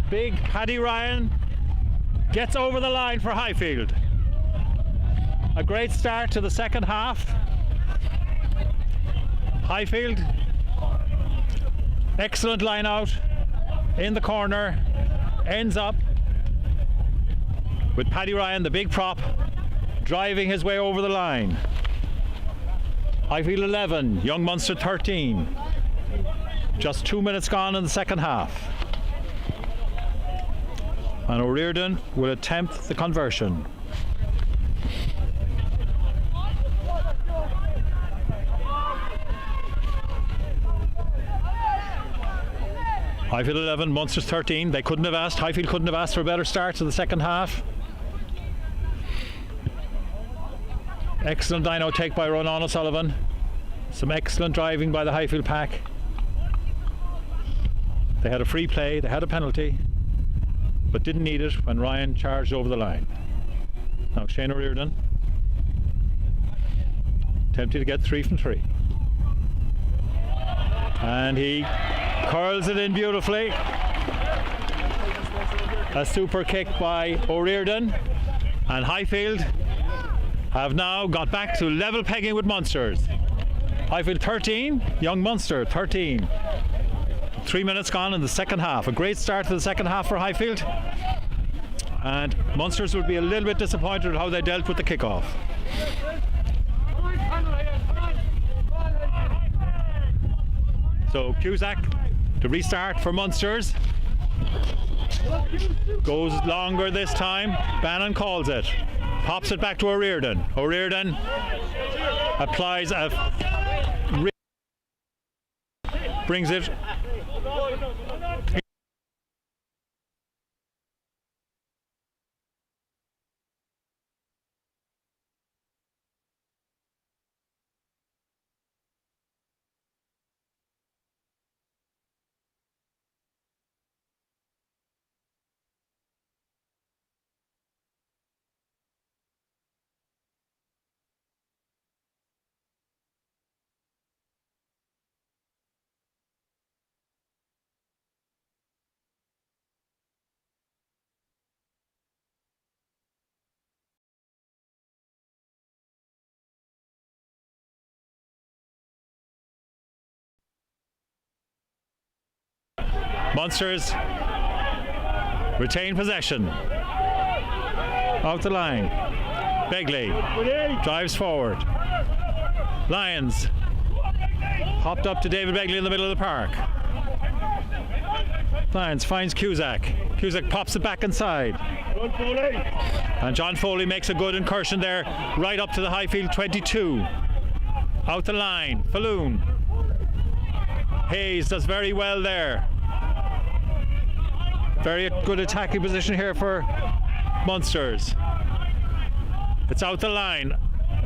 S1: big Paddy Ryan gets over the line for Highfield. A great start to the second half. Highfield, excellent line out in the corner, ends up with Paddy Ryan, the big prop, driving his way over the line. Highfield 11, Young Munster 13. Just 2 minutes gone in the second half. And O'Riordan will attempt the conversion. Highfield 11, Munsters 13. They couldn't have asked, Highfield couldn't have asked for a better start to the second half. Excellent dyno take by Ronan O'Sullivan. Some excellent driving by the Highfield pack. They had a free play, they had a penalty, but didn't need it when Ryan charged over the line. Now Shane O'Riordan attempting to get 3 from 3. And he curls it in beautifully. A super kick by O'Riordan. And Highfield have now got back to level pegging with Munsters. Highfield 13, Young Munster 13. 3 minutes gone in the second half. A great start to the second half for Highfield. And Munsters would be a little bit disappointed with how they dealt with the kickoff. So Cusack to restart for Munsters. Goes longer this time. Bannon calls it. Pops it back to O'Riordan. O'Riordan applies a brings it Munsters retain possession. Out the line. Begley drives forward. Lyons hopped up to David Begley in the middle of the park. Lyons finds Cusack. Cusack pops it back inside. And John Foley makes a good incursion there, right up to the Highfield 22. Out the line. Falloon. Hayes does very well there. Very good attacking position here for Munsters. It's out the line.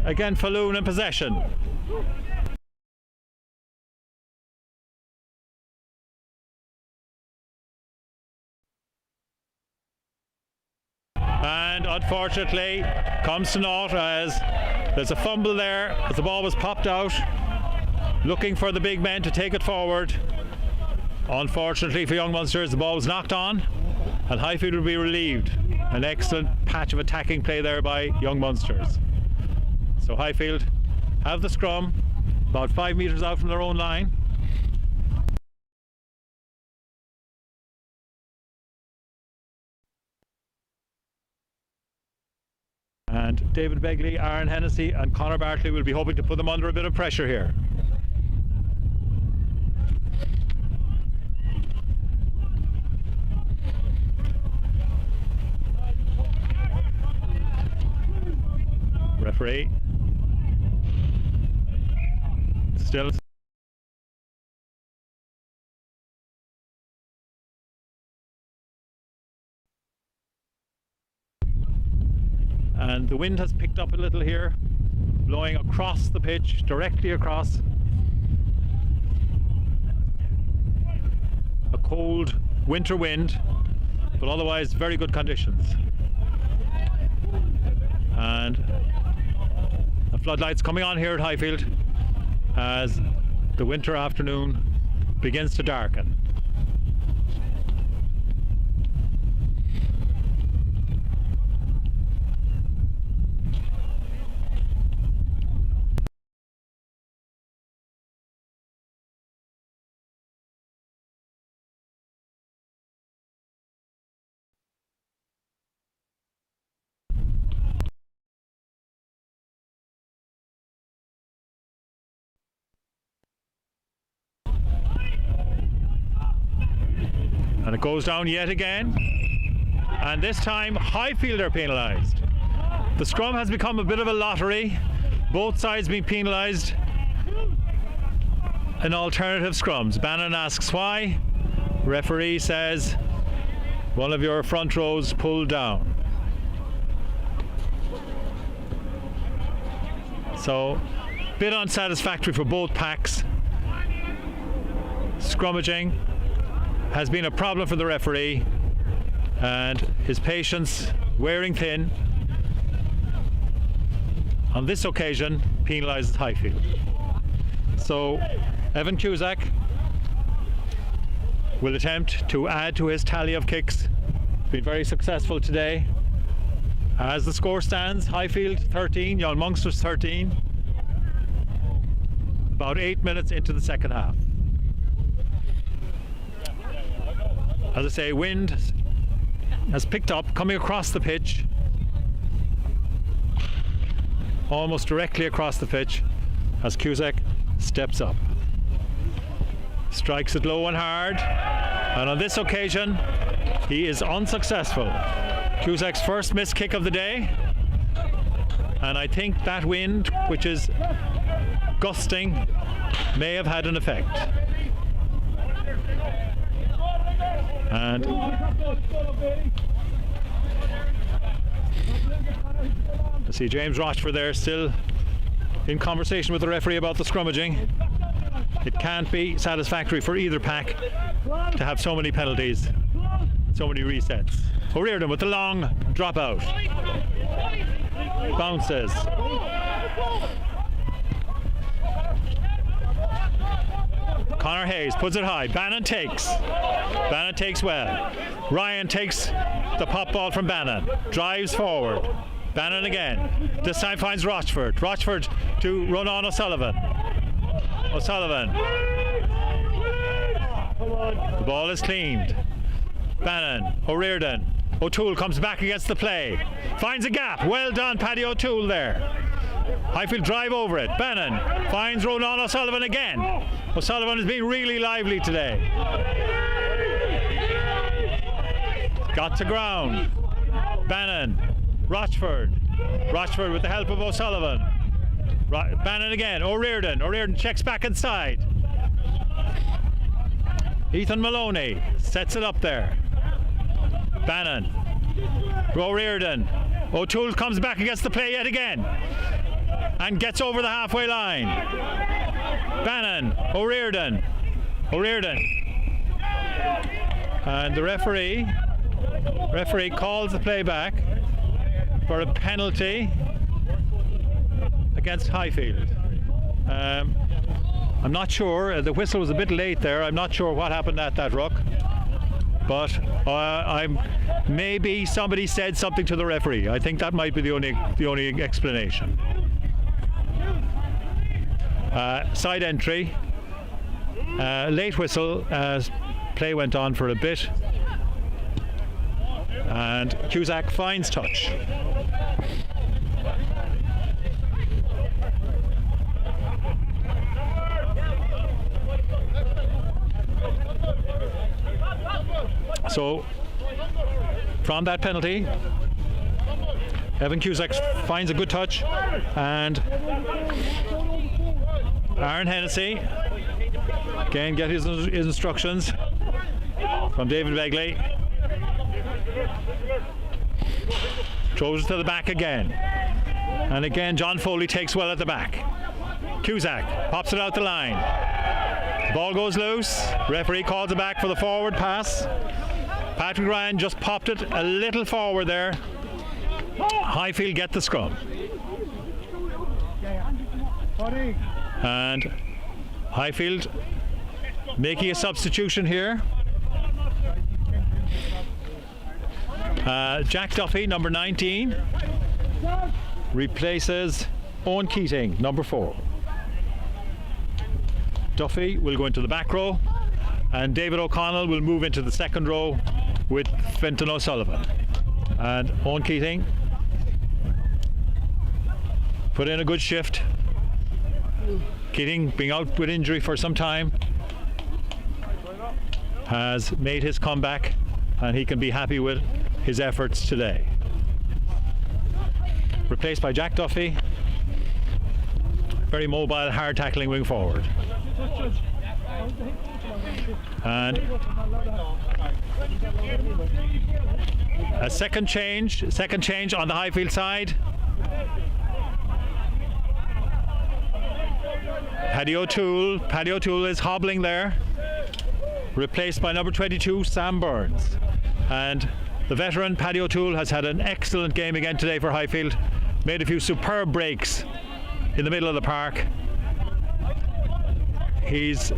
S1: Again, Falloon in possession. And unfortunately, comes to naught as there's a fumble there as the ball was popped out. Looking for the big men to take it forward. Unfortunately for Young Munsters, the ball was knocked on and Highfield will be relieved. An excellent patch of attacking play there by Young Munsters. So Highfield have the scrum about 5 metres out from their own line. And David Begley, Aaron Hennessy and Conor Bartley will be hoping to put them under a bit of pressure here. Referee still and the wind has picked up a little here, blowing across the pitch, directly across. A cold winter wind, but otherwise very good conditions. And the floodlights coming on here at Highfield as the winter afternoon begins to darken. And it goes down yet again, and this time Highfield are penalised. The scrum has become a bit of a lottery, both sides being penalised in alternative scrums. Bannon asks why. Referee says one of your front rows pulled down. So a bit unsatisfactory for both packs. Scrummaging has been a problem for the referee and his patience wearing thin. On this occasion, penalises Highfield. So Evan Cusack will attempt to add to his tally of kicks. Been very successful today. As the score stands, Highfield 13, Young Munsters 13. About 8 minutes into the second half. As I say, wind has picked up, coming across the pitch, almost directly across the pitch, as Cusack steps up. Strikes it low and hard, and on this occasion he is unsuccessful. Cusack's first missed kick of the day, and I think that wind, which is gusting, may have had an effect. And I see James Rochford there still in conversation with the referee about the scrummaging. It can't be satisfactory for either pack to have so many penalties, so many resets. O'Riordan with the long dropout. Bounces. Conor Hayes puts it high. Bannon takes. Bannon takes well. Ryan takes the pop ball from Bannon. Drives forward. Bannon again. This time finds Rochford. Rochford to run on O'Sullivan. O'Sullivan. The ball is cleaned. Bannon. O'Riordan. O'Toole comes back against the play. Finds a gap. Well done, Paddy O'Toole there. Highfield drive over it. Bannon finds Ronan O'Sullivan again. O'Sullivan has been really lively today. Got to ground. Bannon. Rochford. Rochford with the help of O'Sullivan. Bannon again. O'Riordan. O'Riordan checks back inside. Ethan Maloney sets it up there. Bannon. O'Riordan. O'Toole comes back against the play yet again and gets over the halfway line. Bannon. O'Riordan. O'Riordan. And the referee calls the play back for a penalty against Highfield. I'm not sure, the whistle was a bit late there. I'm not sure what happened at that ruck, but maybe somebody said something to the referee. I think that might be the only explanation. Side entry, late whistle as play went on for a bit, and Cusack finds touch. So from that penalty, Evan Cusack finds a good touch, and Aaron Hennessy again get his instructions from David Begley. Throws it to the back again, and again John Foley takes well at the back. Cusack pops it out the line. The ball goes loose. Referee calls it back for the forward pass. Patrick Ryan just popped it a little forward there. Highfield get the scrum. And Highfield making a substitution here. Jack Duffy, number 19, replaces Owen Keating, number 4. Duffy will go into the back row, and David O'Connell will move into the second row with Fenton O'Sullivan. And Owen Keating put in a good shift. Keating, being out with injury for some time, has made his comeback, and he can be happy with his efforts today. Replaced by Jack Duffy, very mobile, hard tackling wing forward. And a second change on the Highfield side. Paddy O'Toole is hobbling there, replaced by number 22 Sam Burns. And the veteran Paddy O'Toole has had an excellent game again today for Highfield. Made a few superb breaks in the middle of the park. He's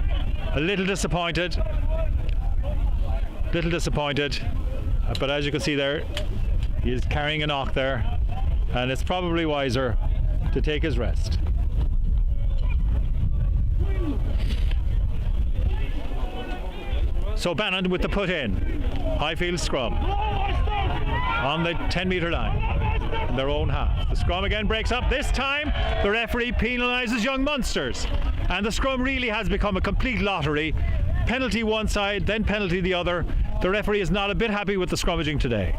S1: a little disappointed, but as you can see there, he's carrying a knock there, and it's probably wiser to take his rest. So Bannon with the put in. Highfield scrum on the 10-metre line in their own half. The scrum again breaks up. This time the referee penalises Young Munsters, and the scrum really has become a complete lottery. penalty one side, then penalty the other. The referee is not a bit happy with the scrummaging today.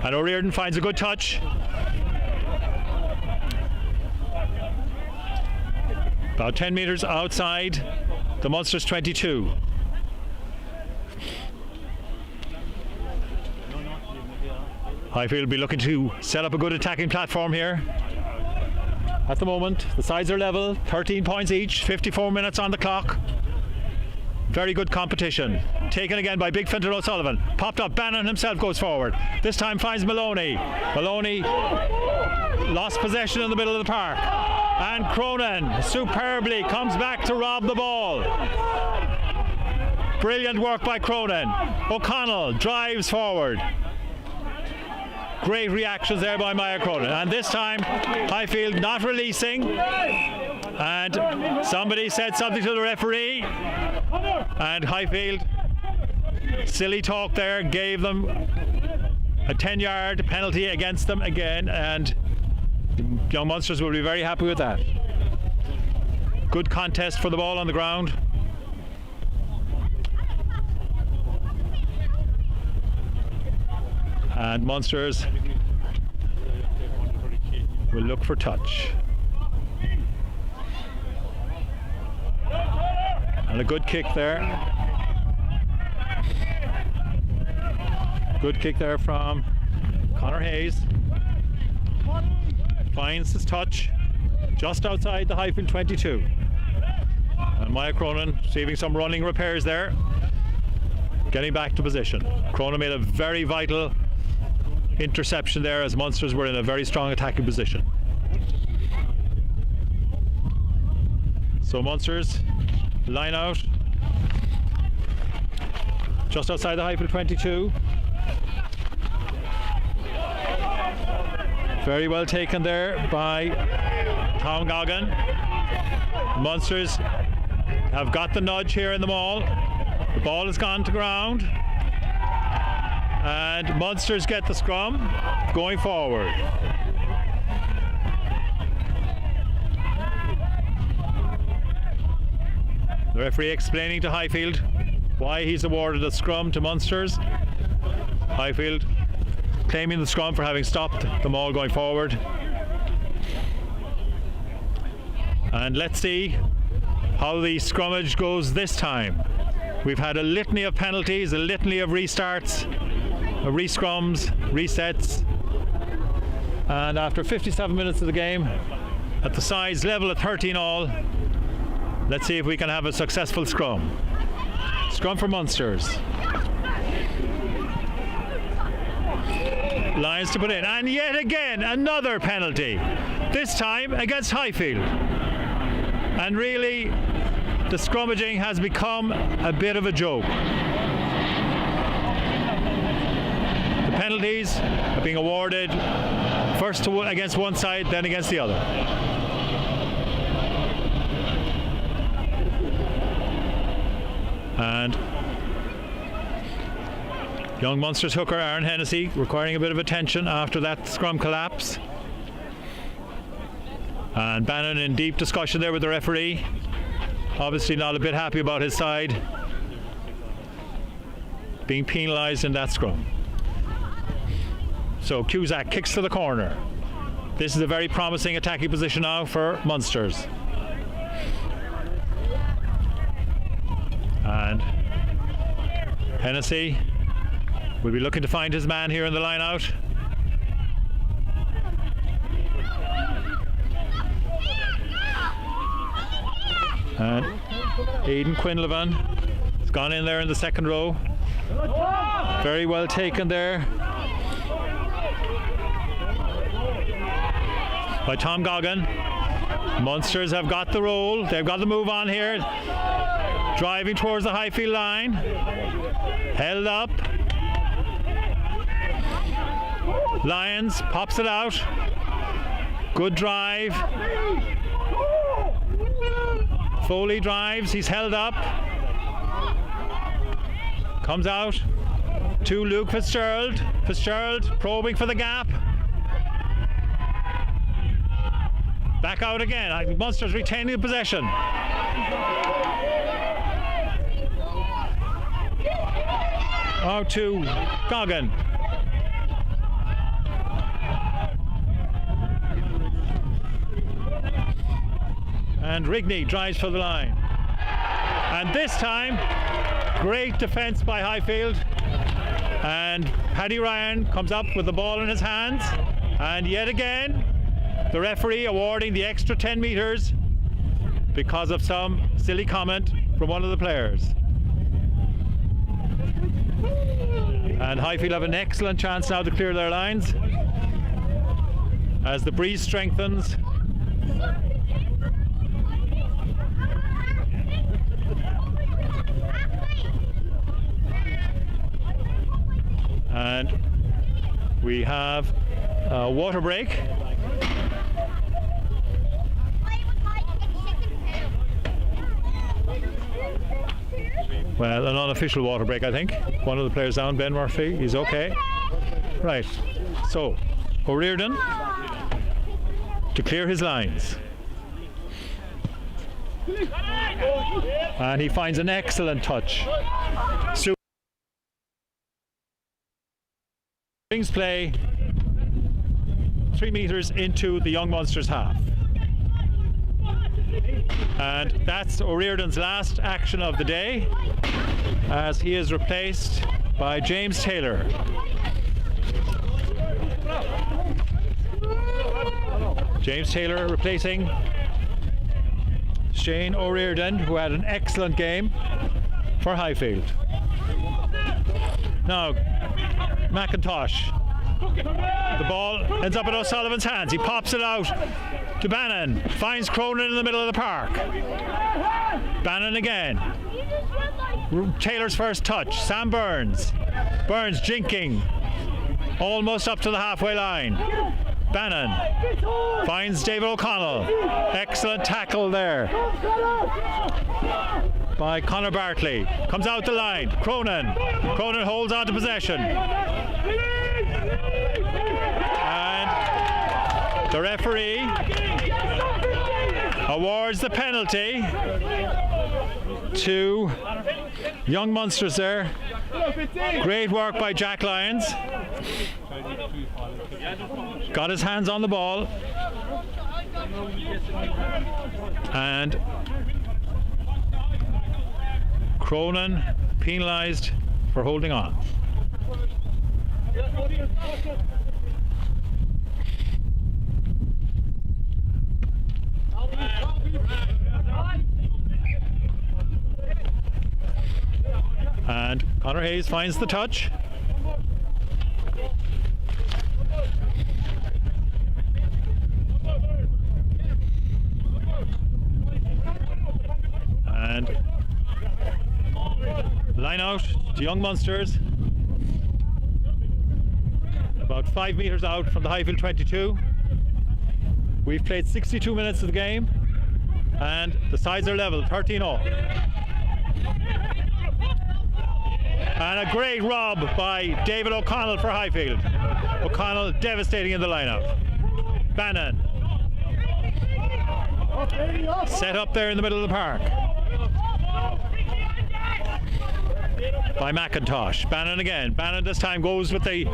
S1: And O'Riordan finds a good touch. About 10 metres outside the Munster's 22. Highfield will be looking to set up a good attacking platform here. At the moment, the sides are level, 13 points each, 54 minutes on the clock. Very good competition. Taken again by Big Fintan O'Sullivan. Popped up, Bannon himself goes forward. This time finds Maloney. Maloney lost possession in the middle of the park. And Cronin superbly comes back to rob the ball. Brilliant work by Cronin. O'Connell drives forward. Great reactions there by Maya Cronin. And this time, Highfield not releasing. And somebody said something to the referee. And Highfield, silly talk there, gave them a 10-yard penalty against them again. And the Young Munsters will be very happy with that. Good contest for the ball on the ground. And Munsters will look for touch. And a good kick there. Good kick there from Conor Hayes. Finds his touch just outside the Highfield 22. And Maya Cronin receiving some running repairs there. Getting back to position. Cronin made a very vital interception there as Munsters were in a very strong attacking position. So Munsters line out just outside the Highfield 22. Very well taken there by Tom Goggin. Munsters have got the nudge here in the maul. The ball has gone to ground. And Munsters get the scrum going forward. The referee explaining to Highfield why he's awarded a scrum to Munsters. Highfield claiming the scrum for having stopped them all going forward. And let's see how the scrummage goes this time. We've had a litany of penalties, a litany of restarts, re-scrums, resets, and after 57 minutes of the game, at the sides level at 13 all, let's see if we can have a successful scrum. Scrum for Munsters. Lions to put in, and yet again another penalty, this time against Highfield. And really the scrummaging has become a bit of a joke. Penalties are being awarded first against one side, then against the other. And Young Munsters hooker Aaron Hennessy requiring a bit of attention after that scrum collapse. And Bannon in deep discussion there with the referee. Obviously not a bit happy about his side being penalised in that scrum. So Cusack kicks to the corner. This is a very promising attacking position now for Munsters. And Hennessy will be looking to find his man here in the line out. And Aidan Quinlivan has gone in there in the second row. Very well taken there by Tom Goggin. Munsters have got the roll. They've got the move on here. Driving towards the Highfield line. Held up. Lyons pops it out. Good drive. Foley drives. He's held up. Comes out. to Luke Fitzgerald. Fitzgerald probing for the gap. Back out again. Munster's retaining the possession. Out to Goggin. And Rigney drives for the line. And this time, great defence by Highfield. And Paddy Ryan comes up with the ball in his hands. And yet again, the referee awarding the extra 10 metres because of some silly comment from one of the players. And Highfield have an excellent chance now to clear their lines as the breeze strengthens. And we have a water break. Well, an unofficial water break, I think. One of the players down, Ben Murphy, he's okay. Right, so O'Riordan to clear his lines. And he finds an excellent touch. Brings play 3 metres into the Young Munsters half. And that's O'Riordan's last action of the day, as he is replaced by James Taylor. James Taylor replacing Shane O'Riordan, who had an excellent game for Highfield. Now McIntosh, the ball ends up in O'Sullivan's hands. He pops it out to Bannon, finds Cronin in the middle of the park. Bannon again. Taylor's first touch. Sam Burns jinking almost up to the halfway line. Bannon finds David O'Connell. Excellent tackle there by Conor Bartley. Comes out the line. Cronin holds on to possession. And the referee awards the penalty to Young Munsters there. Great work by Jack Lyons. Got his hands on the ball. And Cronin penalised for holding on. And Conor Hayes finds the touch. And line out to Young Munsters. About 5 metres out from the Highfield 22. We've played 62 minutes of the game and the sides are level, 13-all. And a great rob by David O'Connell for Highfield. O'Connell devastating in the lineup. Bannon set up there in the middle of the park by McIntosh. Bannon again. Bannon this time goes with the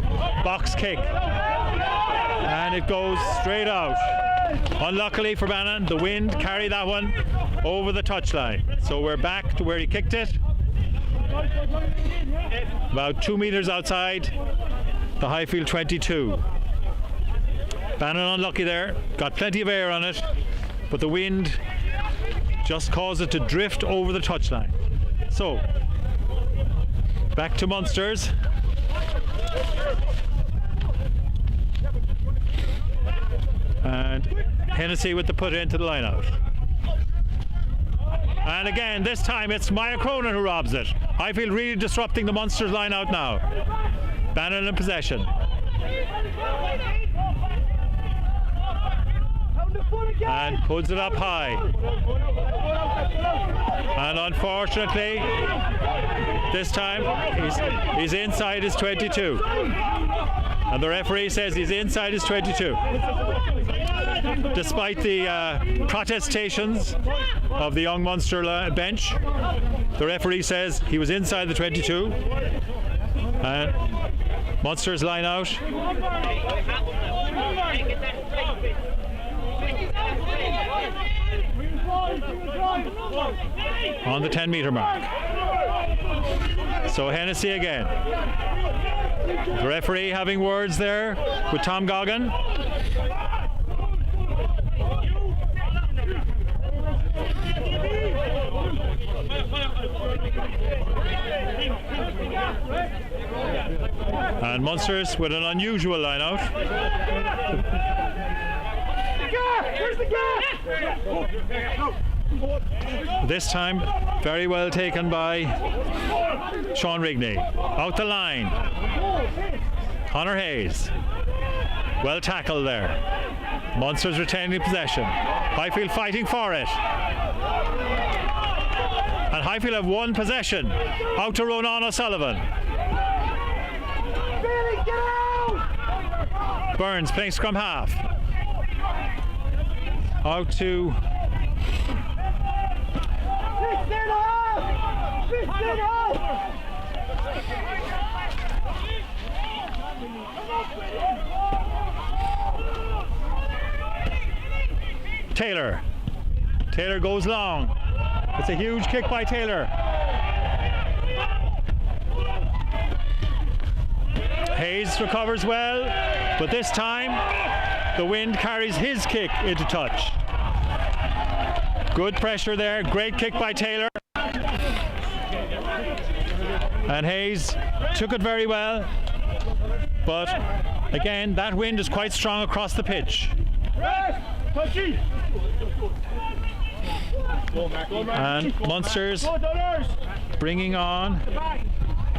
S1: box kick and it goes straight out. Unluckily for Bannon, the wind carried that one over the touchline. So we're back to where he kicked it, about 2 metres outside the Highfield 22. Bannon unlucky there, got plenty of air on it, but the wind just caused it to drift over the touchline. So back to Munsters. And Hennessy with the put into the line out. And again, this time it's Maya Cronin who robs it. Highfield really disrupting the Munsters line out now. Bannon in possession. and puts it up high. And unfortunately, this time he's inside his 22. And the referee says he's inside his 22. Despite the protestations of the young Munster bench, the referee says he was inside the 22. And Munster's line out. On the 10-metre mark. So Hennessy again. The referee having words there with Tom Goggin. And Munster's with an unusual line out. This time very well taken by Sean Rigney. Out the line. Connor Hayes. Well tackled there. Munster's retaining possession. Highfield fighting for it. And Highfield have one possession. Out to Ronan O'Sullivan. Burns playing scrum half. Out to Taylor. Taylor goes long. It's a huge kick by Taylor. Hayes recovers well, but this time the wind carries his kick into touch. Good pressure there, great kick by Taylor. And Hayes took it very well, but again that wind is quite strong across the pitch. And Munster's bringing on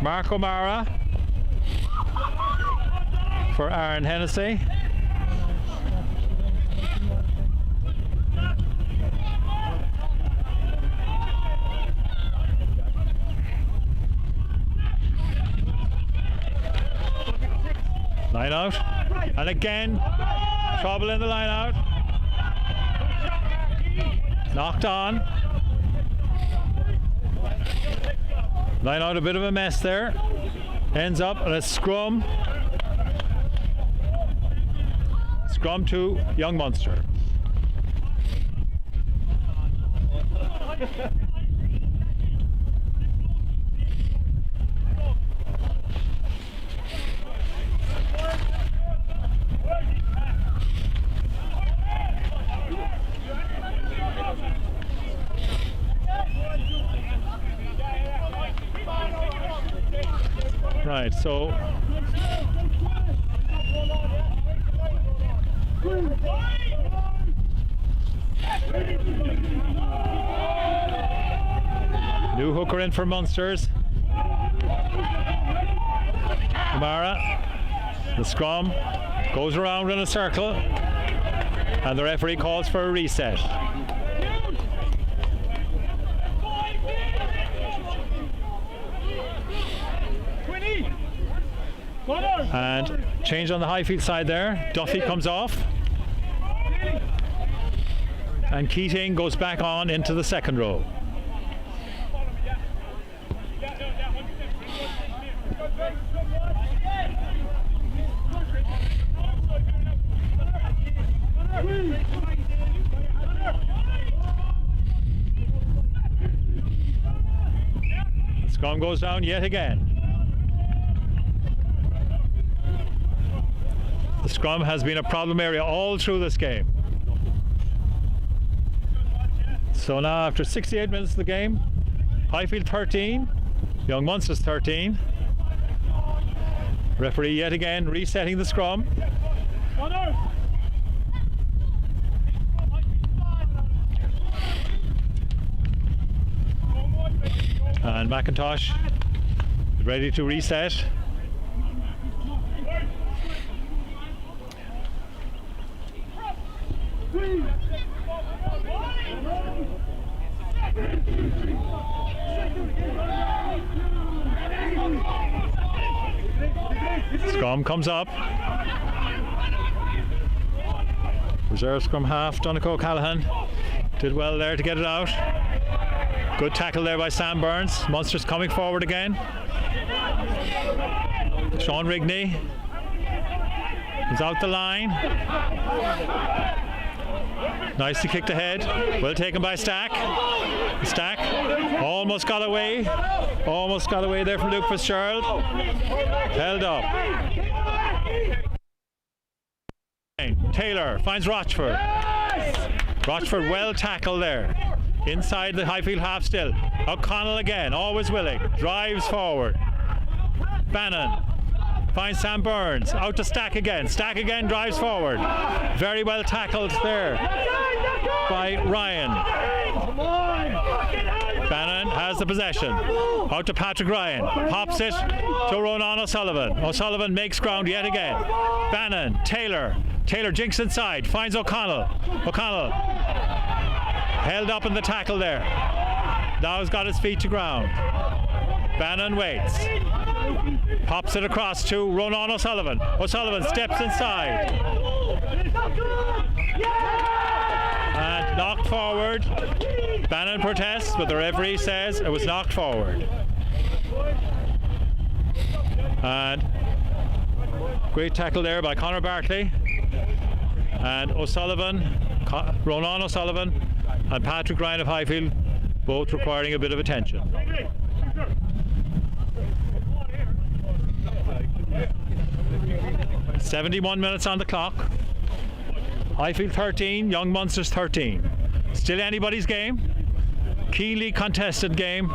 S1: Mark O'Mara for Aaron Hennessy. Line out, and again trouble in the line out. Knocked on. Line out, a bit of a mess there. Ends up in a scrum. Scrum to young Munster. Right, so new hooker in for Munsters. O'Mara, the scrum goes around in a circle and the referee calls for a reset. And change on the Highfield side there. Duffy comes off. And Keating goes back on into the second row. The scrum goes down yet again. The scrum has been a problem area all through this game. So now after 68 minutes of the game, Highfield 13, Young Munster's 13. Referee yet again resetting the scrum. And McIntosh is ready to reset. Scrum comes up. Reserve scrum half, Donegal O'Callaghan did well there to get it out. Good tackle there by Sam Burns. Munster's coming forward again. Sean Rigney is out the line. Nicely kicked ahead. Well taken by Stack. Stack almost got away. Almost got away there from Luke Fitzgerald. Held up. Taylor finds Rochford. Rochford well tackled there. Inside the Highfield half still. O'Connell again, always willing. Drives forward. Bannon finds Sam Burns. Out to Stack again. Stack again drives forward. Very well tackled there by Ryan. Bannon has the possession. Out to Patrick Ryan. Pops it to Ronan O'Sullivan. O'Sullivan makes ground yet again. Bannon, Taylor. Taylor jinks inside. Finds O'Connell. O'Connell held up in the tackle there. Now he's got his feet to ground. Bannon waits. Pops it across to Ronan O'Sullivan. O'Sullivan steps inside. And knocked forward. Bannon protests, but the referee says it was knocked forward. And great tackle there by Conor Bartley. And O'Sullivan, Ronan O'Sullivan and Patrick Ryan of Highfield both requiring a bit of attention. .71 minutes on the clock. Highfield 13, Young Munsters 13. Still anybody's game. Keenly contested game.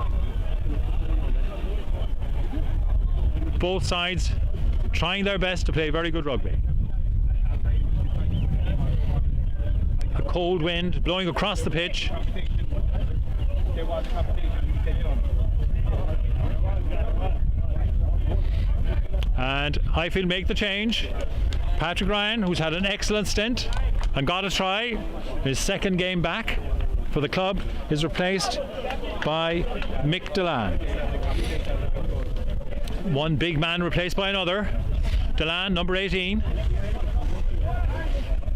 S1: Both sides trying their best to play very good rugby. A cold wind blowing across the pitch. And Highfield make the change. Patrick Ryan, who's had an excellent stint and got a try, his second game back for the club, is replaced by Mick Delan. One big man replaced by another. Delan, number 18,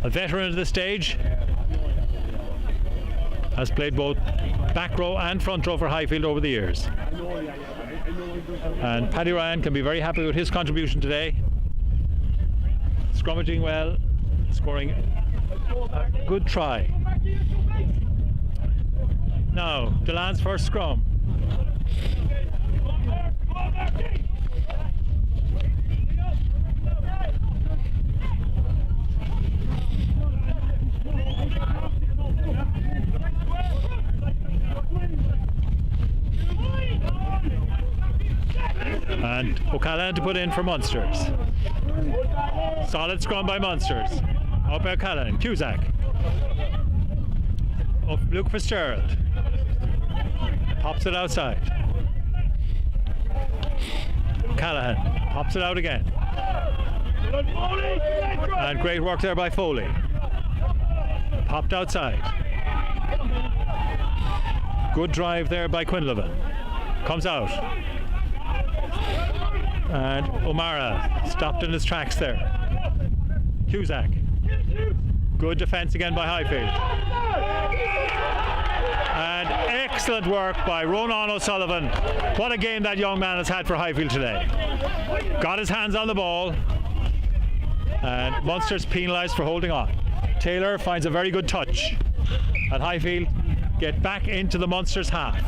S1: a veteran at this stage, has played both back row and front row for Highfield over the years. And Paddy Ryan can be very happy with his contribution today. Scrummaging well, scoring a good try. Now, Delan's first scrum. And O'Callaghan to put in for Munsters. Solid scrum by Munsters. Up by O'Callaghan. Cusack. Up Luke Fitzgerald. Pops it outside. O'Callaghan pops it out again. And great work there by Foley. Popped outside. Good drive there by Quinlivan. Comes out. And O'Mara stopped in his tracks there. Cusack. Good defence again by Highfield. And excellent work by Ronan O'Sullivan. What a game that young man has had for Highfield today. Got his hands on the ball. And Munster's penalised for holding on. Taylor finds a very good touch. And Highfield get back into the Munsters half.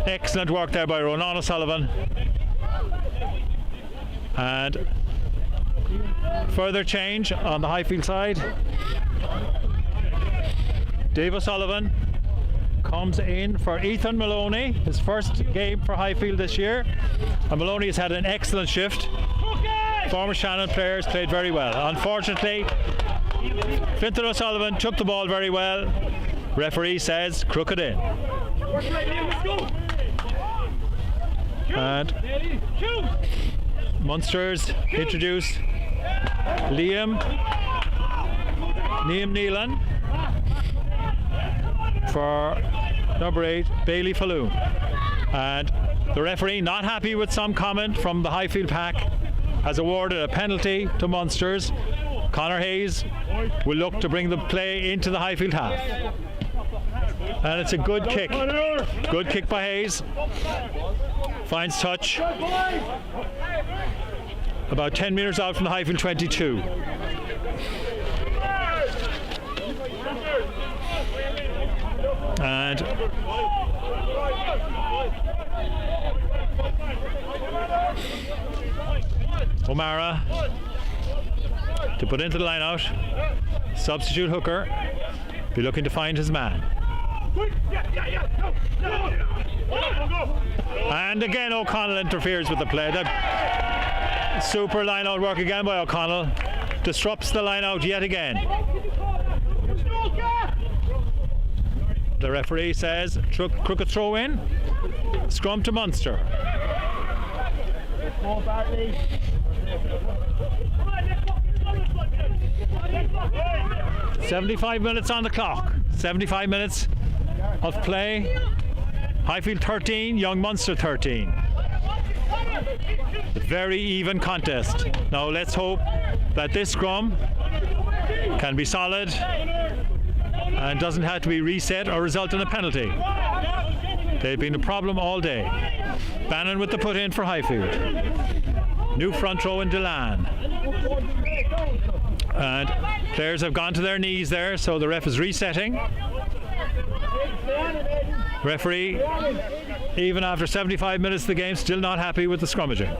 S1: Excellent work there by Ronan O'Sullivan. And further change on the Highfield side. Dave O'Sullivan comes in for Ethan Maloney, his first game for Highfield this year. And Maloney has had an excellent shift. Former Shannon players played very well. Unfortunately, Fintan O'Sullivan took the ball very well. Referee says crooked in. And Munsters introduce Liam Liam Neelan for number 8, Bailey Falloon. And the referee, not happy with some comment from the Highfield pack, has awarded a penalty to Munsters. Conor Hayes will look to bring the play into the Highfield half. And it's a good kick. Good kick by Hayes. Finds touch. About 10 metres out from the Highfield 22. And O'Mara to put into the line out. Substitute hooker be looking to find his man. And again O'Connell interferes with the play. That super line out work again by O'Connell. Disrupts the line out yet again. The referee says crooked throw in. Scrum to Munster. 75 minutes on the clock. 75 minutes of play. Highfield 13, Young Munster 13. A very even contest. Now let's hope that this scrum can be solid and doesn't have to be reset or result in a penalty. They've been a problem all day. Bannon with the put in for Highfield. New front row in Delan. And players have gone to their knees there, so the ref is resetting. Referee, even after 75 minutes of the game, still not happy with the scrummaging.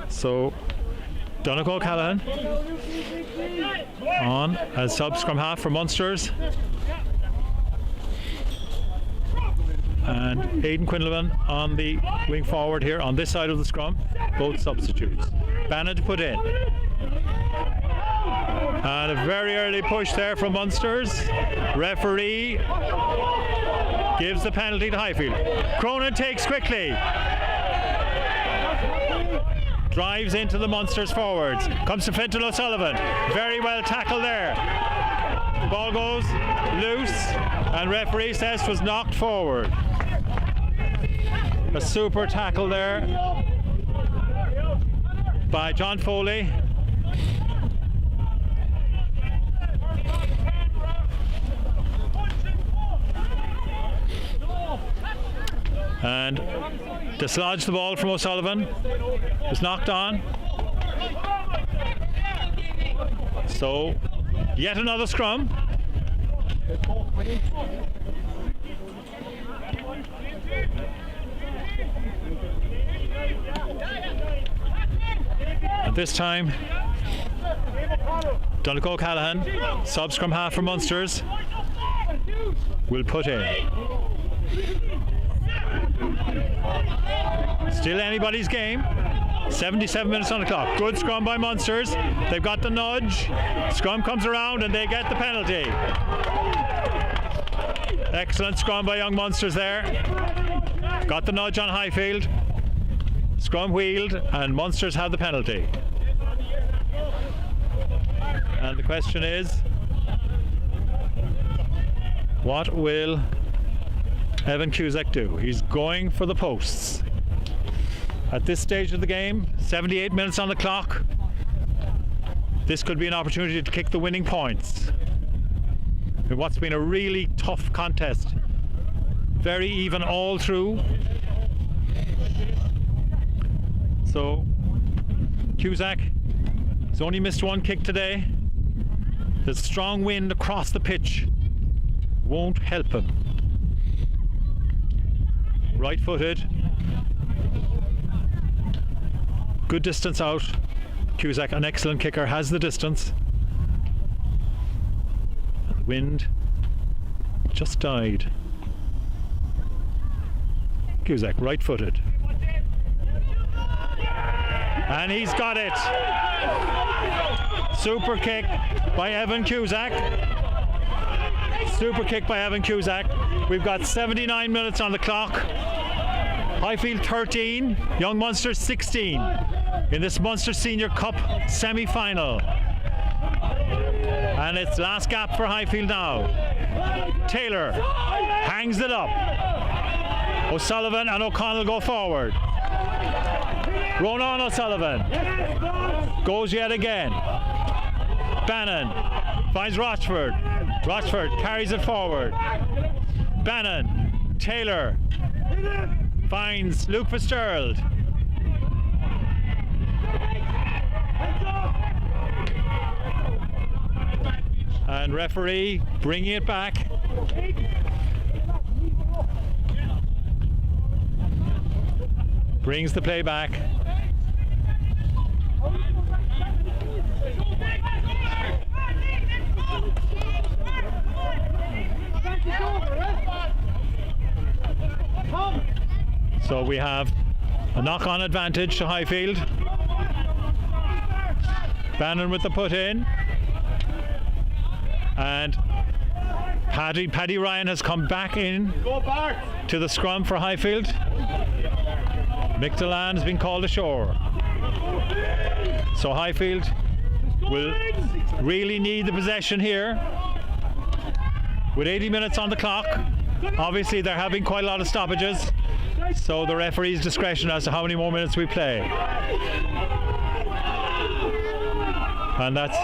S1: So Donegal Callahan on as sub scrum half for Munsters, and Aidan Quinlivan on the wing forward here on this side of the scrum, both substitutes. Bannon to put in, and a very early push there from Munsters. Referee gives the penalty to Highfield. Cronin takes quickly. Drives into the Munsters forwards. Comes to Fenton O'Sullivan. Very well tackled there. Ball goes loose and referee says it was knocked forward. A super tackle there by John Foley. And dislodged the ball from O'Sullivan. Was knocked on. So yet another scrum. At this time, Donegal Callahan, sub scrum half for Munsters, will put in. Still anybody's game. 77 minutes on the clock. Good scrum by Munsters. They've got the nudge. Scrum comes around and they get the penalty. Excellent scrum by Young Munsters there. Got the nudge on Highfield. Scrum wheeled and Munsters have the penalty. And the question is, what will Evan Cusack do? He's going for the posts. At this stage of the game, 78 minutes on the clock, this could be an opportunity to kick the winning points in what's been a really tough contest. Very even all through. So Cusack has only missed one kick today. There's a strong wind across the pitch. Won't help him. Right-footed. Good distance out. Cusack, an excellent kicker, has the distance. And the wind just died. Cusack, right-footed. And he's got it. Super kick by Evan Cusack. Super kick by Evan Cusack. We've got 79 minutes on the clock. Highfield 13, Young Munster 16 in this Munster Senior Cup semi-final. And it's last gap for Highfield now. Taylor hangs it up. O'Sullivan and O'Connell go forward. Ronan O'Sullivan goes yet again. Bannon finds Rochford. Rochford carries it forward. Bannon, Taylor finds Luke Fitzgerald. And referee bringing it back. Brings the play back. So we have a knock-on advantage to Highfield. Bannon with the put in. And Paddy Ryan has come back in to the scrum for Highfield. Mick Delan has been called ashore. So Highfield will really need the possession here. With 80 minutes on the clock, obviously they're having quite a lot of stoppages. So the referee's discretion as to how many more minutes we play. And that's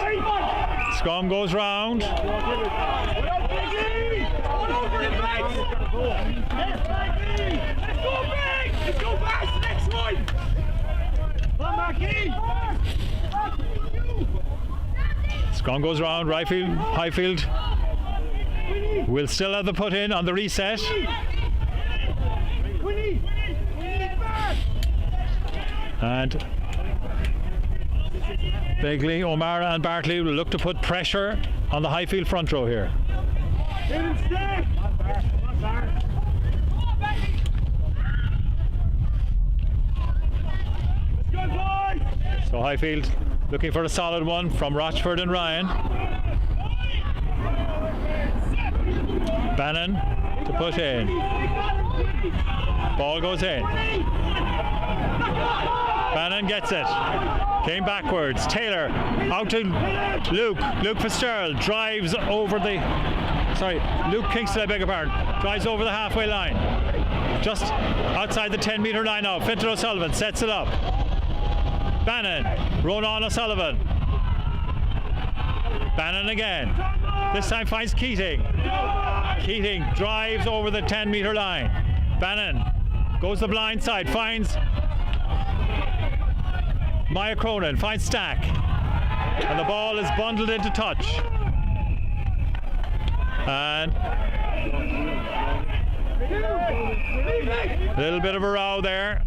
S1: scrum goes round. Scrum goes round. Highfield will still have the put in on the reset. And Begley, O'Mara and Bartley will look to put pressure on the Highfield front row here. So Highfield looking for a solid one from Rochford and Ryan. Bannon to put in. Ball goes in. Bannon gets it. Came backwards. Taylor out to Luke Fitzgerald drives over the Luke Kingston, I beg your pardon, drives over the halfway line. Just outside the 10-metre line now. Fintan O'Sullivan sets it up. Bannon, Ronan O'Sullivan. Bannon again. This time finds Keating. Keating drives over the 10-metre line. Bannon goes the blind side, finds Maya Cronin, finds Stack. And the ball is bundled into touch. And a little bit of a row there.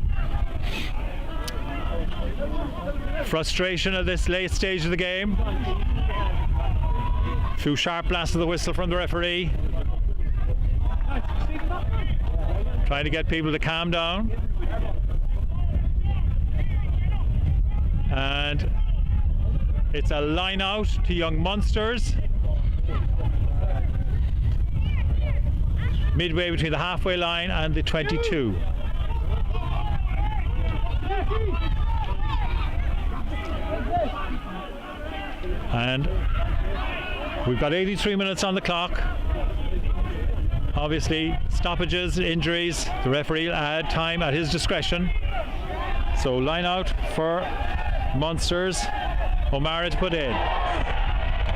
S1: Frustration at this late stage of the game. A few sharp blasts of the whistle from the referee. Trying to get people to calm down. And it's a line out to Young Munsters. Midway between the halfway line and the 22. And we've got 83 minutes on the clock. Obviously, stoppages, injuries, the referee will add time at his discretion. So line out for Munsters. O'Mara to put in.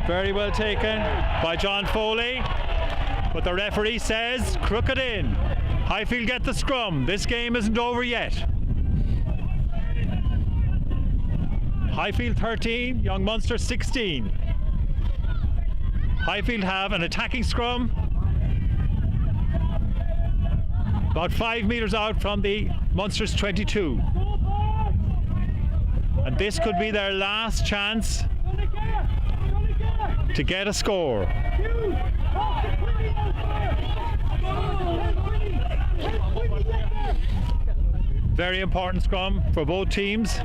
S1: Very well taken by John Foley. But the referee says, crook it in. Highfield get the scrum. This game isn't over yet. Highfield 13, Young Munster 16. Highfield have an attacking scrum about 5 metres out from the Munster's 22. And this could be their last chance to get a score. Very important scrum for both teams.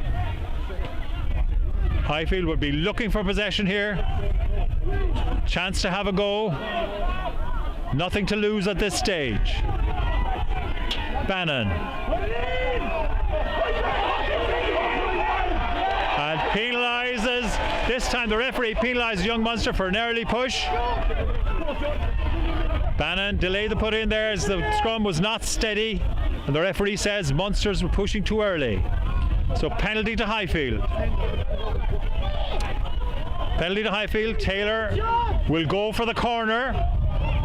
S1: Highfield would be looking for possession here. Chance to have a go. Nothing to lose at this stage. Bannon. And penalises. This time the referee penalises young Munster for an early push. Bannon delayed the put in there as the scrum was not steady. And the referee says Munsters were pushing too early. So penalty to Highfield. Penalty to Highfield. Taylor will go for the corner.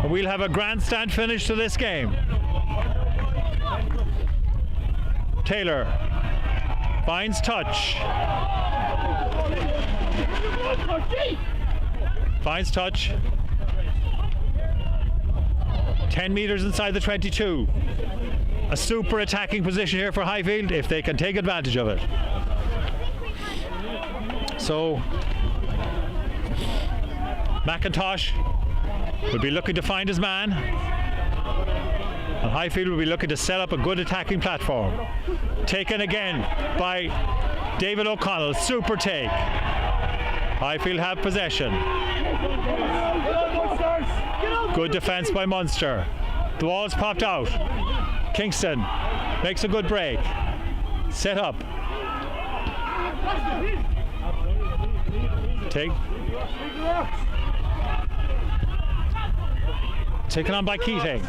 S1: And we'll have a grandstand finish to this game. Taylor finds touch. Finds touch. 10 metres inside the 22. A super attacking position here for Highfield if they can take advantage of it. So McIntosh will be looking to find his man, and Highfield will be looking to set up a good attacking platform. Taken again by David O'Connell. Super take. Highfield have possession. Good defence by Munster. The ball's popped out. Kingston makes a good break. Set up. Taken on by Keating.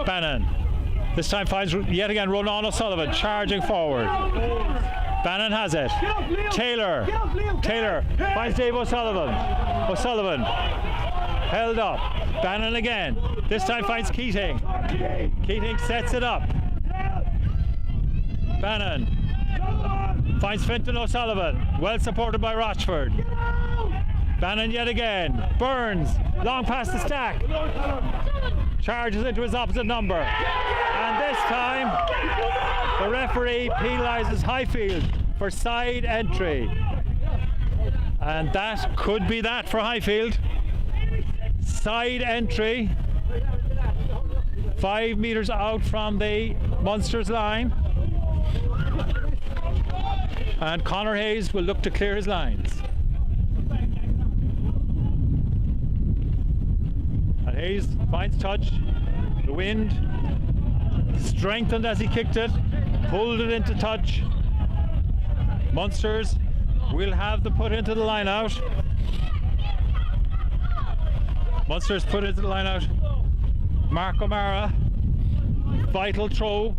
S1: Bannon. This time finds yet again Ronan O'Sullivan charging forward. Bannon has it. Taylor finds Dave O'Sullivan. O'Sullivan held up. Bannon again. This time finds Keating. Keating sets it up. Bannon finds Fintan O'Sullivan. Well supported by Rochford. Bannon yet again. Burns. Long past the stack. Charges into his opposite number. And this time the referee penalises Highfield for side entry. And that could be that for Highfield. Side entry. 5 metres out from the Munster's line. And Conor Hayes will look to clear his lines. And Hayes finds touch. The wind strengthened as he kicked it, pulled it into touch. Munsters will have the put into the line out. Munsters put into the line out. Mark O'Mara, vital throw.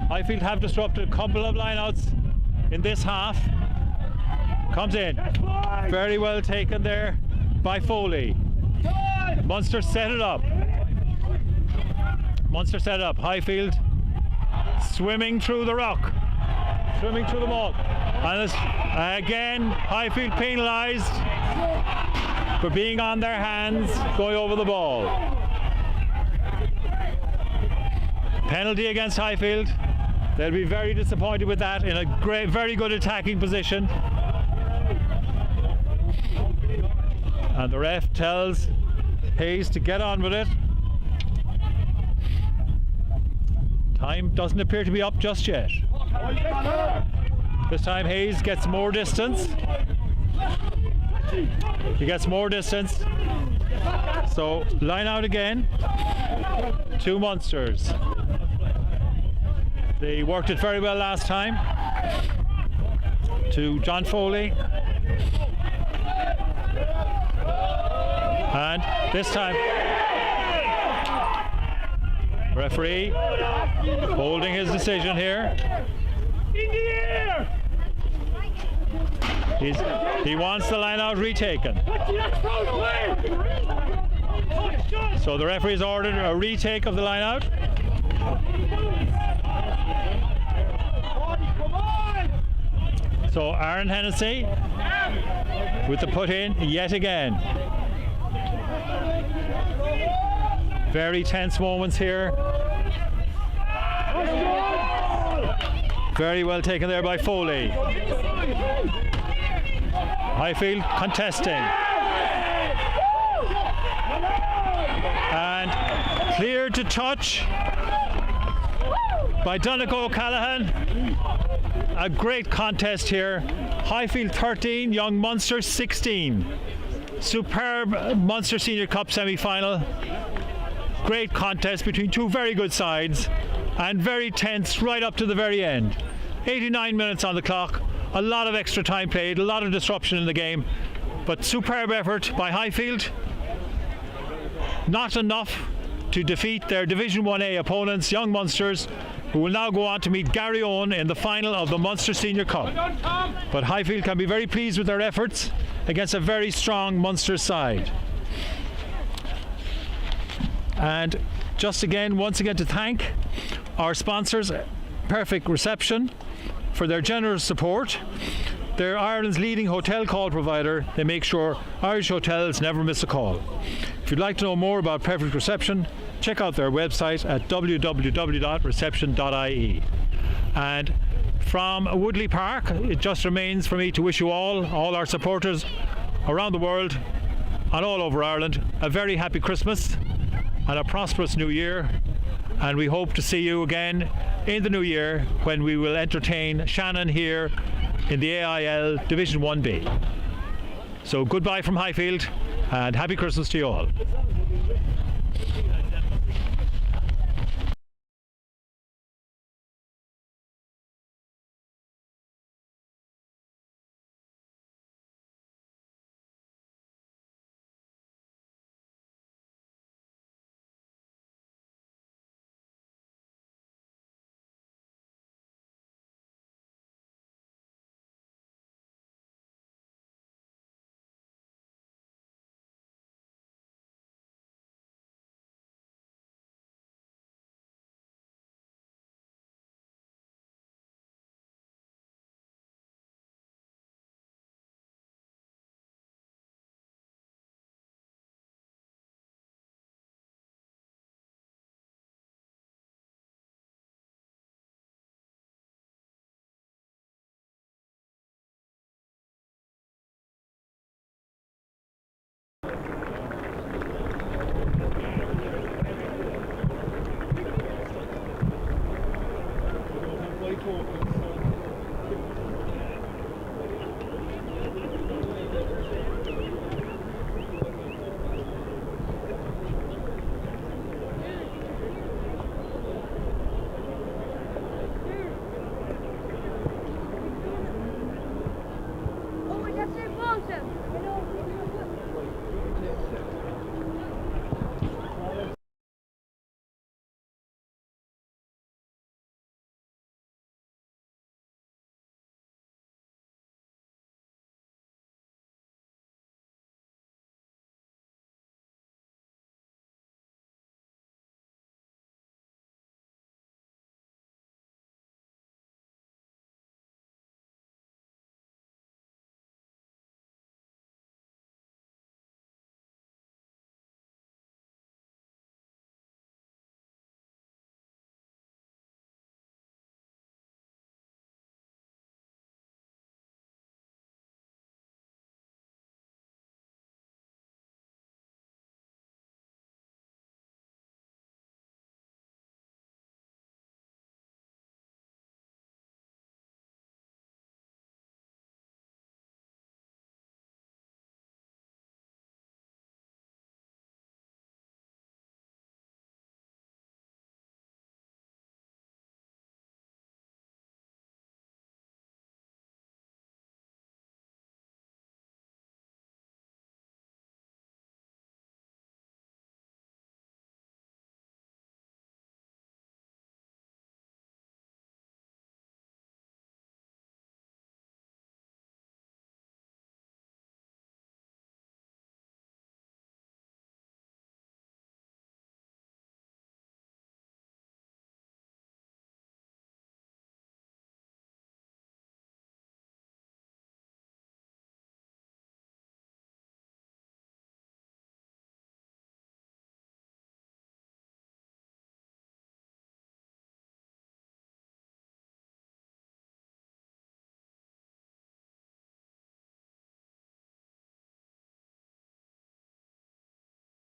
S1: Highfield have disrupted a couple of lineouts in this half. Comes in. Very well taken there by Foley. Munster set it up. Munster set it up. Highfield swimming through the rock. Swimming through the ball. And again, Highfield penalised for being on their hands going over the ball. Penalty against Highfield. They'll be very disappointed with that in a great, very good attacking position. And the ref tells Hayes to get on with it. Time doesn't appear to be up just yet. This time Hayes gets more distance. He gets more distance. So line out again. 2 Munsters. They worked it very well last time. To John Foley. And this time referee holding his decision here. He wants the line out retaken. So the referee has ordered a retake of the line out. So Aaron Hennessy with the put in yet again. Very tense moments here. Very well taken there by Foley. Highfield contesting. And cleared to touch. by Donegal O'Callaghan. A great contest here. Highfield 13, Young Munster 16. Superb Munster Senior Cup semi-final. Great contest between two very good sides and very tense right up to the very end. 89 minutes on the clock, a lot of extra time played, a lot of disruption in the game, but superb effort by Highfield. Not enough to defeat their Division 1A opponents, Young Munsters, who will now go on to meet Garryowen in the final of the Munster Senior Cup. But Highfield can be very pleased with their efforts against a very strong Munster side. And just once again to thank our sponsors, Perfect Reception, for their generous support. They're Ireland's leading hotel call provider. They make sure Irish hotels never miss a call. If you'd like to know more about Perfect Reception, check out their website at www.reception.ie. And from Woodleigh Park, it just remains for me to wish you all our supporters around the world and all over Ireland, a very happy Christmas and a prosperous new year. And we hope to see you again in the new year when we will entertain Shannon here in the AIL Division 1B. So goodbye from Highfield and happy Christmas to you all.
S2: Cool.